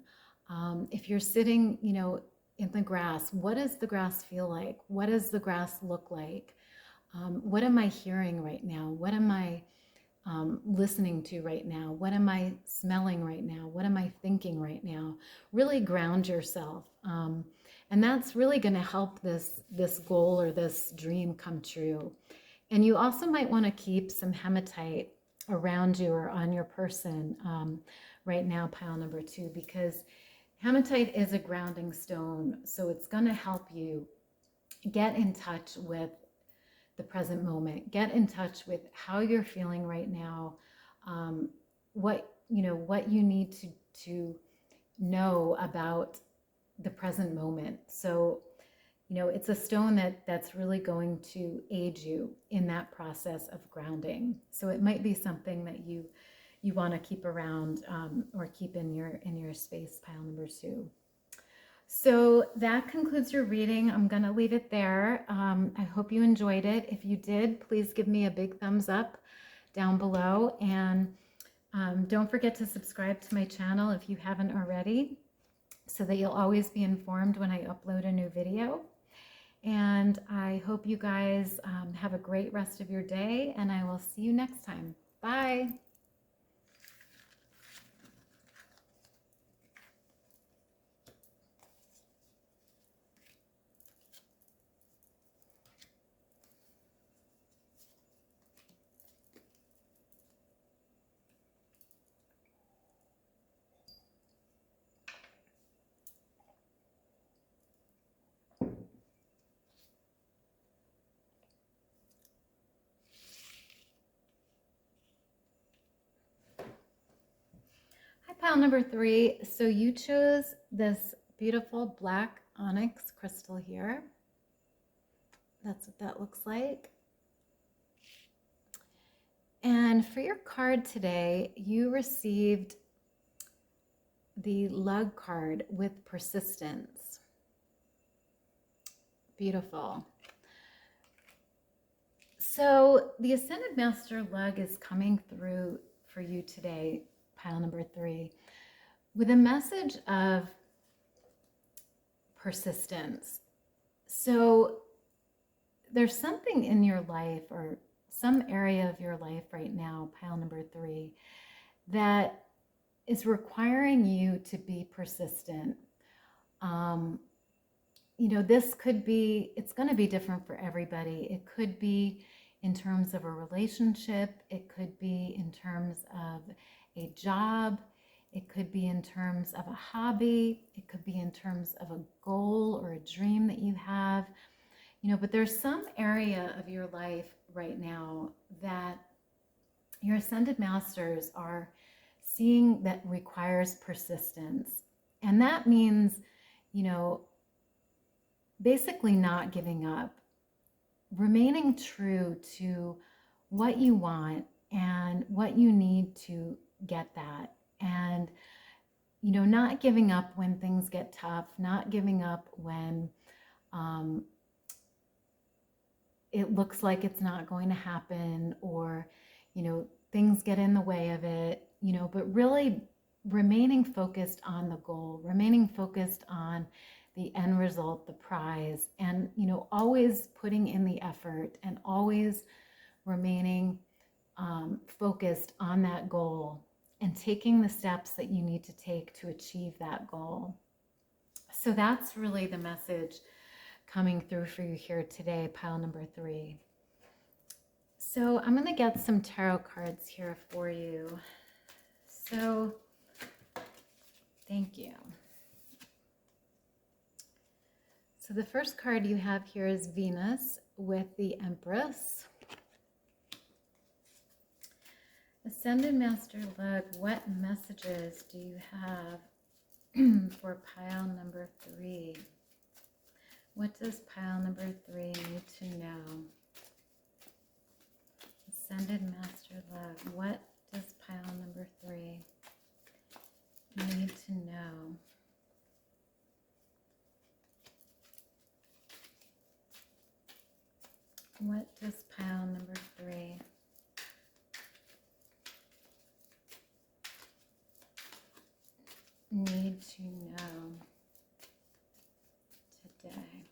If you're sitting in the grass, what does the grass feel like? What does the grass look like? What am I hearing right now? What am I listening to right now? What am I smelling right now? What am I thinking right now? Really ground yourself. And that's really going to help this goal or this dream come true. And you also might want to keep some hematite around you or on your person right now, pile number 2, because hematite is a grounding stone. So it's going to help you get in touch with the present moment, get in touch with how you're feeling right now, what you need to know about the present moment. So it's a stone that's really going to aid you in that process of grounding. So it might be something that you want to keep around or keep in your space, pile number 2. So that concludes your reading. I'm going to leave it there. I hope you enjoyed it. If you did, please give me a big thumbs up down below. And don't forget to subscribe to my channel if you haven't already, so that you'll always be informed when I upload a new video. And I hope you guys have a great rest of your day, and I will see you next time. Bye. Hi, pile number 3. So you chose this beautiful black onyx crystal here. That's what that looks like. And for your card today, you received the lug card with persistence. Beautiful. So the Ascended Master lug is coming through for you today, pile number 3, with a message of persistence. So there's something in your life or some area of your life right now, pile number 3, that is requiring you to be persistent. This could be, it's going to be different for everybody. It could be in terms of a relationship. It could be in terms of a job. It could be in terms of a hobby. It could be in terms of a goal or a dream that you have. But there's some area of your life right now that your Ascended Masters are seeing that requires persistence. And that means, basically not giving up, remaining true to what you want and what you need to get that, and, you know, not giving up when things get tough, not giving up when it looks like it's not going to happen, or, you know, things get in the way of it, you know, but really remaining focused on the goal, remaining focused on the end result, the prize, and, you know, always putting in the effort and always remaining focused on that goal and taking the steps that you need to take to achieve that goal. So that's really the message coming through for you here today, pile number 3. So I'm going to get some tarot cards here for you. So thank you. So the first card you have here is Venus with the Empress. Ascended Master Lug, what messages do you have for pile number 3? What does pile number 3 need to know? Ascended Master Love, what does pile number 3 need to know? What does pile number 3 need to know today?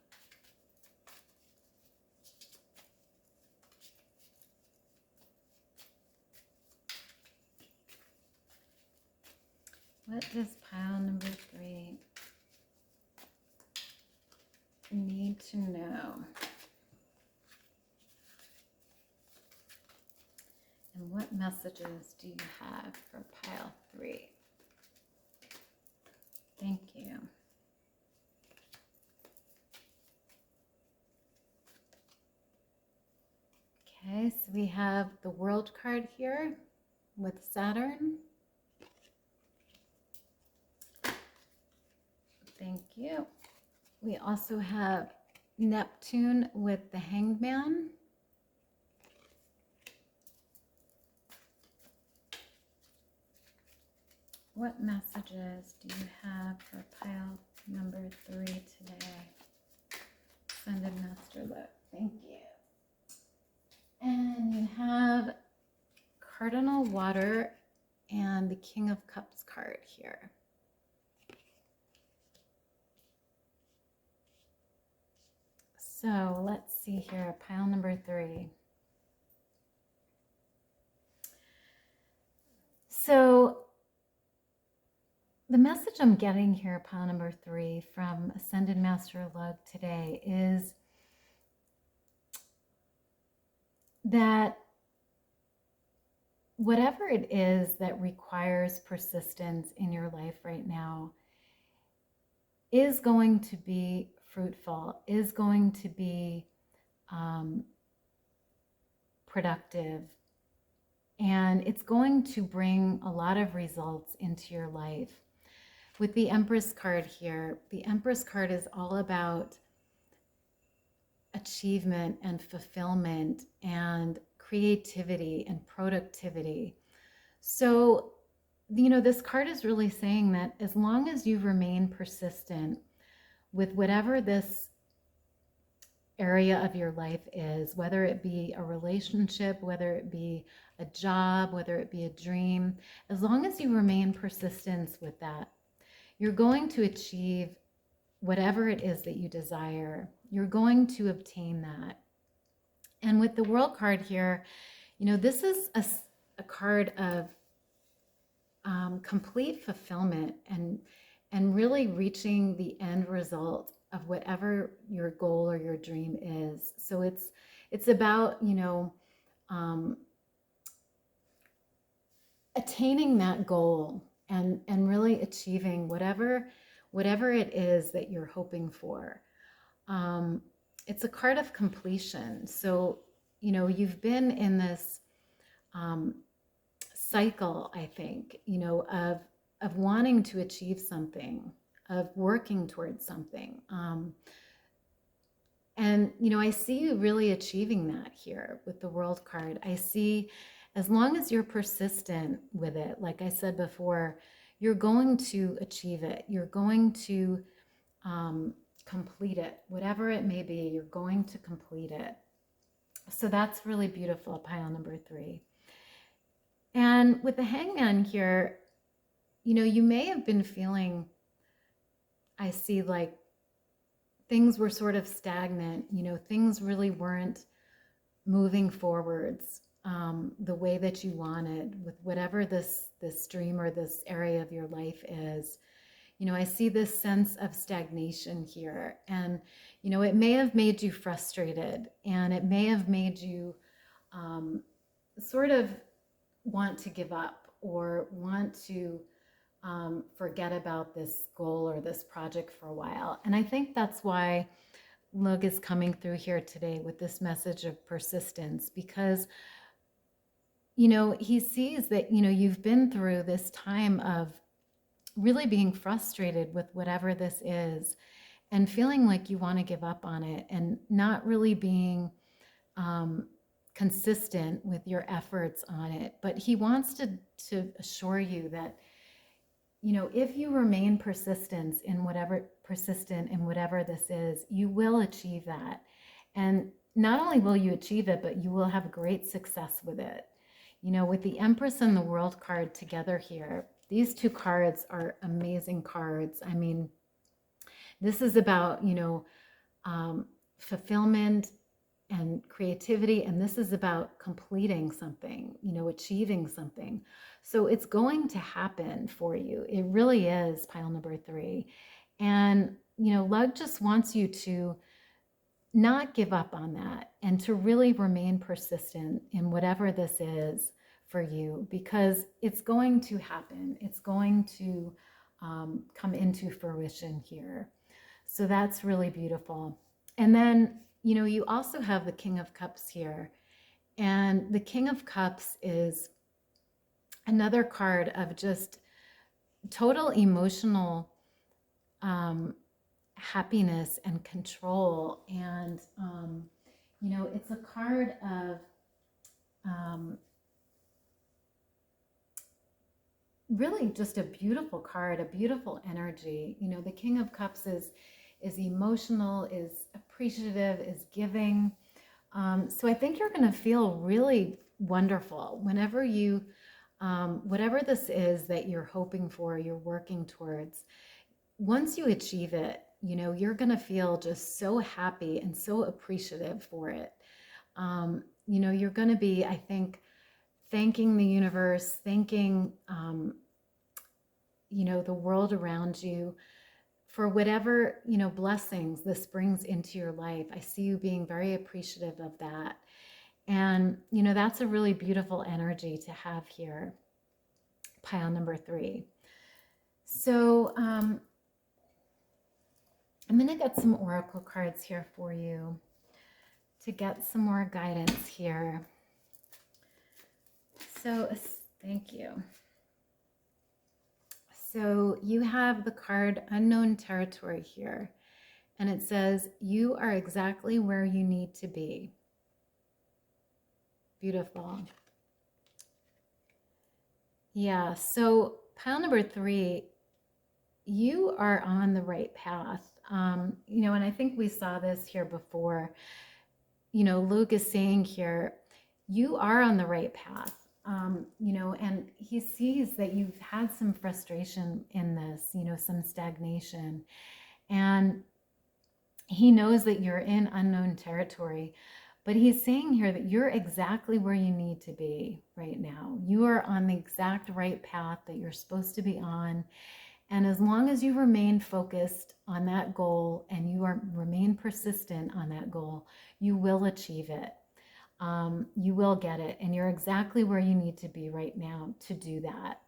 What does pile number 3 need to know? And what messages do you have for pile 3? Thank you. Okay, so we have the World card here with Saturn. Thank you. We also have Neptune with the Hangman. What messages do you have for pile number 3 today? Ascended Master Look. Thank you. And you have Cardinal Water and the King of Cups card here. So let's see here, pile number 3. So the message I'm getting here, pile number 3, from Ascended Master Lug today is that whatever it is that requires persistence in your life right now is going to be fruitful, is going to be productive, and it's going to bring a lot of results into your life. With the Empress card here, the Empress card is all about achievement and fulfillment and creativity and productivity. So, you know, this card is really saying that as long as you remain persistent with whatever this area of your life is, whether it be a relationship, whether it be a job, whether it be a dream, as long as you remain persistent with that, you're going to achieve whatever it is that you desire. You're going to obtain that. And with the World card here, you know, this is a card of complete fulfillment and really reaching the end result of whatever your goal or your dream is. So it's about, you know, attaining that goal and really achieving whatever it is that you're hoping for. It's a card of completion. So, you know, you've been in this cycle, I think, you know, of wanting to achieve something, of working towards something. And, you know, I see you really achieving that here with the World card. I see as long as you're persistent with it, like I said before, you're going to achieve it. You're going to complete it. Whatever it may be, you're going to complete it. So that's really beautiful, pile number 3. And with the Hangman here, you know, you may have been feeling, I see, like things were sort of stagnant, you know, things really weren't moving forwards the way that you wanted with whatever this dream or this area of your life is. You know, I see this sense of stagnation here, and, you know, it may have made you frustrated, and it may have made you sort of want to give up or want to forget about this goal or this project for a while. And I think that's why Lug is coming through here today with this message of persistence, because, you know, he sees that, you know, you've been through this time of really being frustrated with whatever this is and feeling like you want to give up on it and not really being consistent with your efforts on it. But he wants to assure you that, you know, if you remain persistent in whatever this is, you will achieve that. And not only will you achieve it, but you will have great success with it. You know, with the Empress and the World card together here, these two cards are amazing cards. I mean, this is about, you know, fulfillment and creativity, and this is about completing something, you know, achieving something. So it's going to happen for you. It really is, pile number 3. And, you know, Lug just wants you to not give up on that and to really remain persistent in whatever this is for you, because it's going to happen. It's going to come into fruition here. So that's really beautiful. And then, you know, you also have the King of Cups here. And the King of Cups is another card of just total emotional happiness and control. And, you know, it's a card of really just a beautiful card, a beautiful energy. You know, the King of Cups is emotional, is appreciative, is giving. So I think you're going to feel really wonderful whenever you, whatever this is that you're hoping for, you're working towards. Once you achieve it, you know, you're going to feel just so happy and so appreciative for it. You know, you're going to be, I think, thanking the universe, thanking, you know, the world around you for whatever, you know, blessings this brings into your life. I see you being very appreciative of that. And, you know, that's a really beautiful energy to have here, pile number 3. So I'm going to get some oracle cards here for you to get some more guidance here. So thank you. So you have the card Unknown Territory here, and it says, you are exactly where you need to be. Beautiful. Yeah, so pile number 3, you are on the right path. You know, and I think we saw this here before. You know, Luke is saying here, you are on the right path. You know, and he sees that you've had some frustration in this, you know, some stagnation. And he knows that you're in unknown territory, but he's saying here that you're exactly where you need to be right now. You are on the exact right path that you're supposed to be on. And as long as you remain focused on that goal and you remain persistent on that goal, you will achieve it. You will get it, and you're exactly where you need to be right now to do that.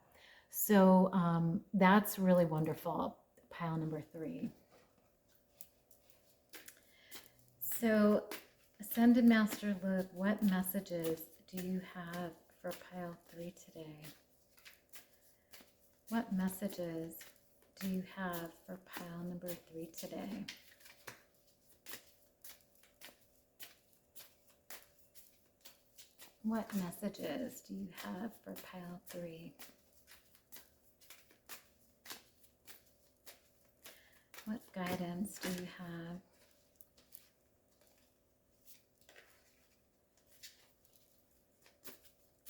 So that's really wonderful, pile number 3. So Ascended Master Luke, what messages do you have for pile 3 today? What messages do you have for pile number 3 today? What messages do you have for pile 3? What guidance do you have?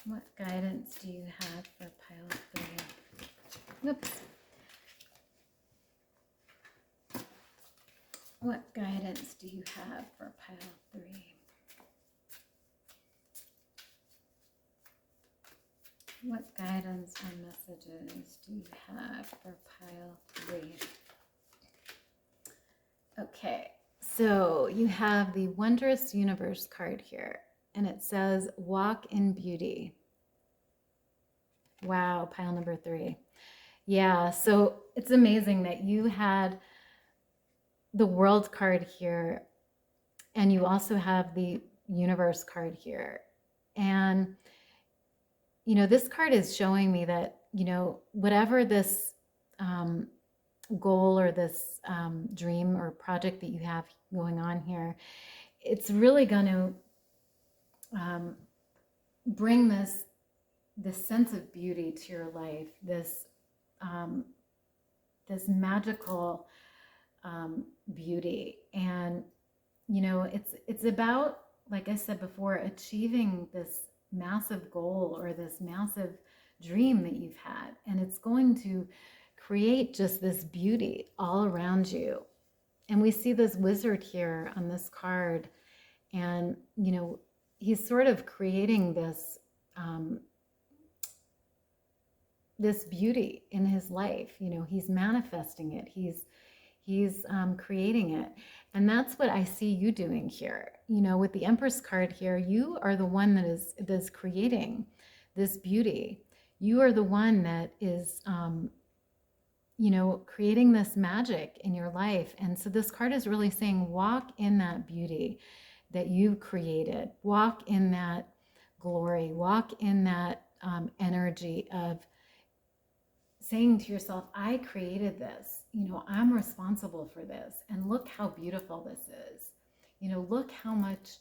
What guidance do you have for pile 3? Oops. What guidance do you have for pile 3? What guidance or messages do you have for pile 3? Okay, so you have the Wondrous Universe card here, and it says, walk in beauty. Wow, pile number 3. Yeah, so it's amazing that you had the World card here, and you also have the Universe card here. And you know, this card is showing me that, you know, whatever this goal or this dream or project that you have going on here, it's really going to bring this sense of beauty to your life, this this magical beauty. And you know, it's about, like I said before, achieving this massive goal or this massive dream that you've had, and it's going to create just this beauty all around you. And we see this wizard here on this card, and you know, he's sort of creating this this beauty in his life. You know, he's manifesting it, he's creating it. And that's what I see you doing here. You know, with the Empress card here, you are the one that is creating this beauty. You are the one that is, you know, creating this magic in your life. And so this card is really saying, walk in that beauty that you created. Walk in that glory. Walk in that energy of saying to yourself, I created this, you know, I'm responsible for this, and look how beautiful this is. You know, look how much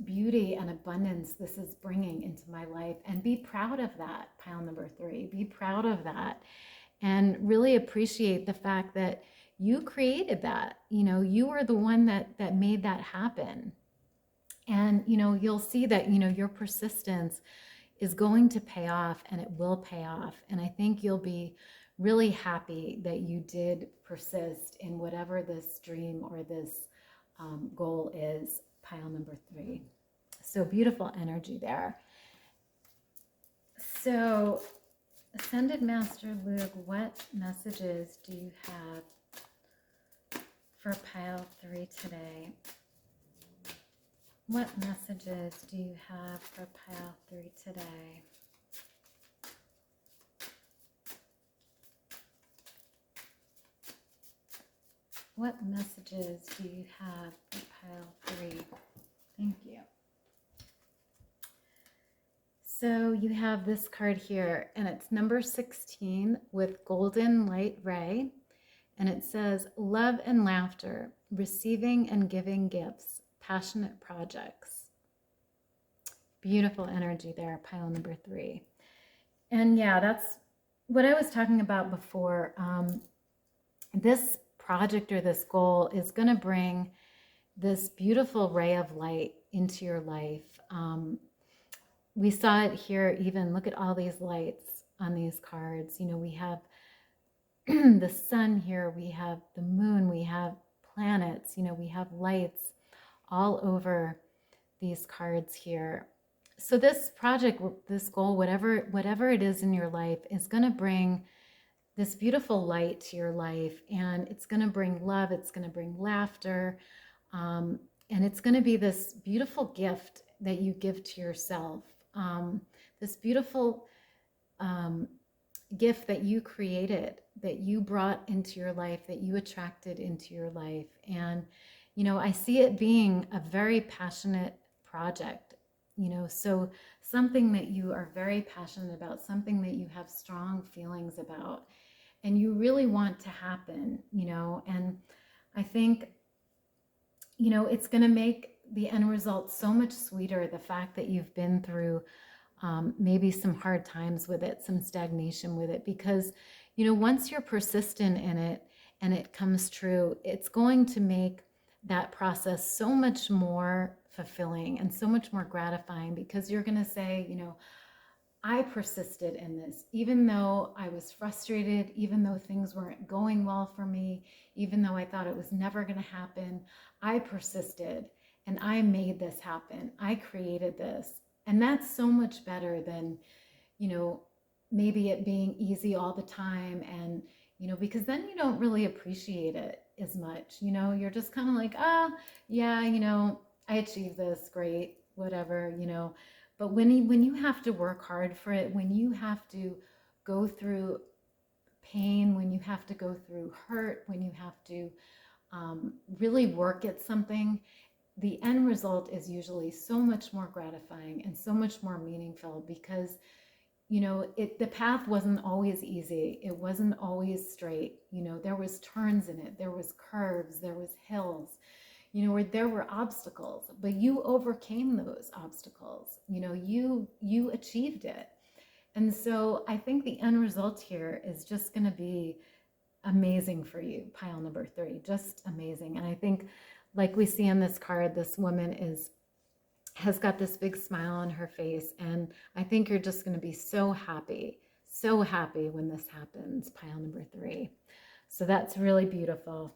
beauty and abundance this is bringing into my life, and be proud of that, pile number 3. Be proud of that, and really appreciate the fact that you created that. You know, you were the one that made that happen. And, you know, you'll see that, you know, your persistence is going to pay off, and it will pay off. And I think you'll be really happy that you did persist in whatever this dream or this goal is, pile number 3. So beautiful energy there. So Ascended Master Luke, what messages do you have for pile 3 today? What messages do you have for pile 3 today? What messages do you have for pile 3? Thank you. So you have this card here, and it's number 16 with golden light ray. And it says, love and laughter, receiving and giving gifts, passionate projects. Beautiful energy there, pile number 3. And yeah, that's what I was talking about before. This project or this goal is going to bring this beautiful ray of light into your life. We saw it here even. Look at all these lights on these cards. You know, we have the sun here, we have the moon, we have planets, you know, we have lights all over these cards here. So this project, this goal, whatever it is in your life, is going to bring this beautiful light to your life, and it's going to bring love, it's going to bring laughter, and it's going to be this beautiful gift that you give to yourself, this beautiful gift that you created, that you brought into your life, that you attracted into your life. And you know, I see it being a very passionate project, you know, so something that you are very passionate about, something that you have strong feelings about, and you really want to happen, you know. And I think, you know, it's going to make the end result so much sweeter. The fact that you've been through maybe some hard times with it, some stagnation with it, because, once you're persistent in it and it comes true, it's going to make that process so much more fulfilling and so much more gratifying, because you're going to say, I persisted in this, even though I was frustrated, even though things weren't going well for me, even though I thought it was never going to happen. I persisted and I made this happen. I created this. And that's so much better than, maybe it being easy all the time. And, because then you don't really appreciate it as much. You're just kind of like, yeah, I achieved this, great, whatever, But when you have to work hard for it, when you have to go through pain, when you have to go through hurt, when you have to really work at something, the end result is usually so much more gratifying and so much more meaningful, because the path wasn't always easy. It wasn't always straight. There was turns in it, there was curves, there was hills, where there were obstacles, but you overcame those obstacles. You achieved it. And so I think the end result here is just going to be amazing for you, pile number 3, just amazing. And I think, like we see in this card, this woman has got this big smile on her face, and I think you're just going to be so happy when this happens, pile number 3. So that's really beautiful.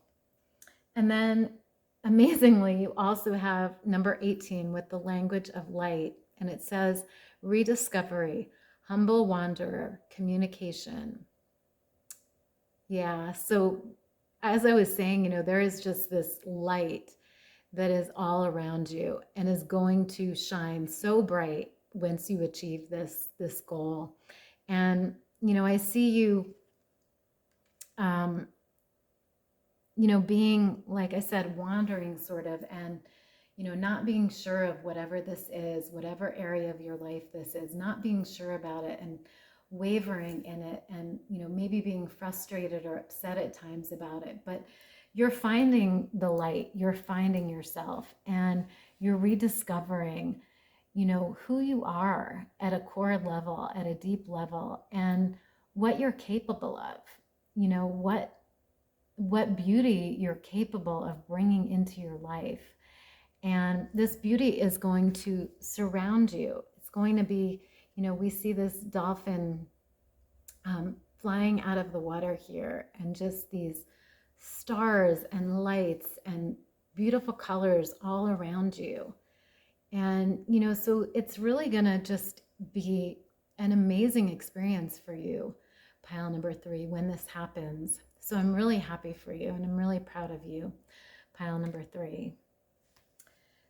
And then amazingly, you also have number 18 with the language of light, and it says rediscovery, humble wanderer, communication. Yeah, so as I was saying, there is just this light that is all around you and is going to shine so bright once you achieve this goal. And, I see you, being, like I said, wandering sort of, and, not being sure of whatever this is, whatever area of your life this is, not being sure about it and wavering in it, and, maybe being frustrated or upset at times about it. But you're finding the light, you're finding yourself, and you're rediscovering, who you are at a core level, at a deep level, and what you're capable of, what beauty you're capable of bringing into your life. And this beauty is going to surround you. It's going to be, we see this dolphin flying out of the water here, and just these stars and lights and beautiful colors all around you. And, so it's really going to just be an amazing experience for you, pile number 3, when this happens. So I'm really happy for you, and I'm really proud of you, pile number 3.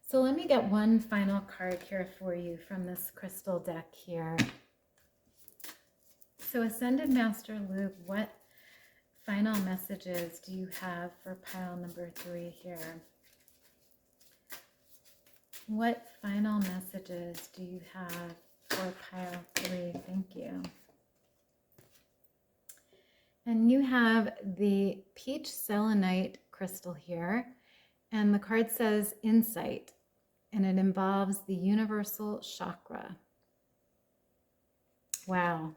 So let me get one final card here for you from this crystal deck here. So Ascended Master Luke, what final messages do you have for pile number 3 here? What final messages do you have for pile 3? Thank you. And you have the peach selenite crystal here, and the card says insight, and it involves the universal chakra. Wow.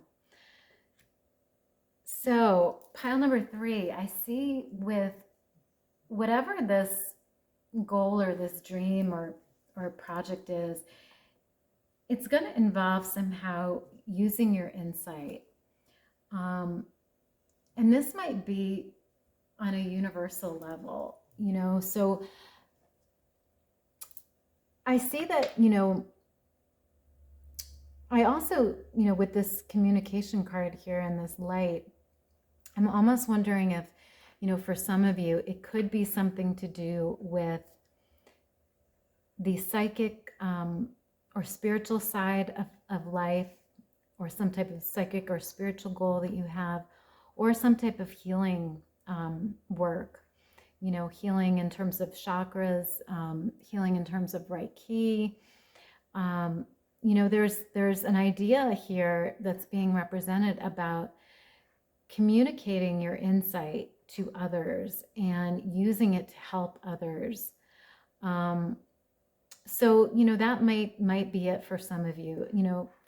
So pile number 3, I see with whatever this goal or this dream or project is, it's going to involve somehow using your insight. And this might be on a universal level, so I see that, I also, with this communication card here and this light, I'm almost wondering if, for some of you, it could be something to do with the psychic or spiritual side of life, or some type of psychic or spiritual goal that you have, or some type of healing work, healing in terms of chakras, healing in terms of right key. There's an idea here that's being represented about communicating your insight to others and using it to help others. So, that might be it for some of you.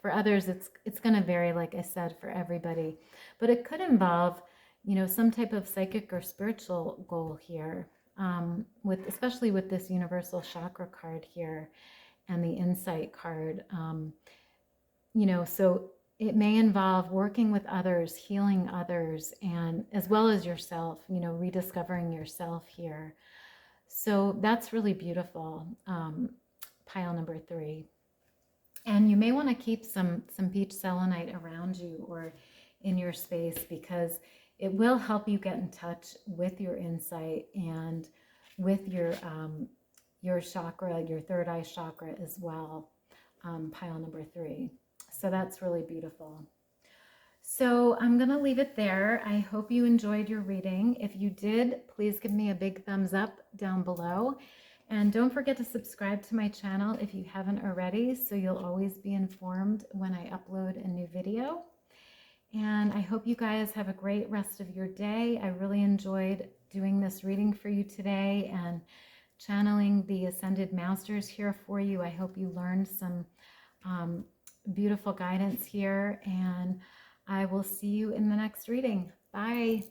For others, it's going to vary, like I said, for everybody. But it could involve, some type of psychic or spiritual goal here, especially with this universal chakra card here and the insight card. So it may involve working with others, healing others, and as well as yourself, rediscovering yourself here. So that's really beautiful. Pile number 3. And you may want to keep some peach selenite around you or in your space, because it will help you get in touch with your insight and with your chakra, your third eye chakra as well. Pile number 3. So that's really beautiful. So I'm going to leave it there. I hope you enjoyed your reading. If you did, please give me a big thumbs up down below. And don't forget to subscribe to my channel if you haven't already, so you'll always be informed when I upload a new video. And I hope you guys have a great rest of your day. I really enjoyed doing this reading for you today and channeling the Ascended Masters here for you. I hope you learned some beautiful guidance here, and I will see you in the next reading. Bye.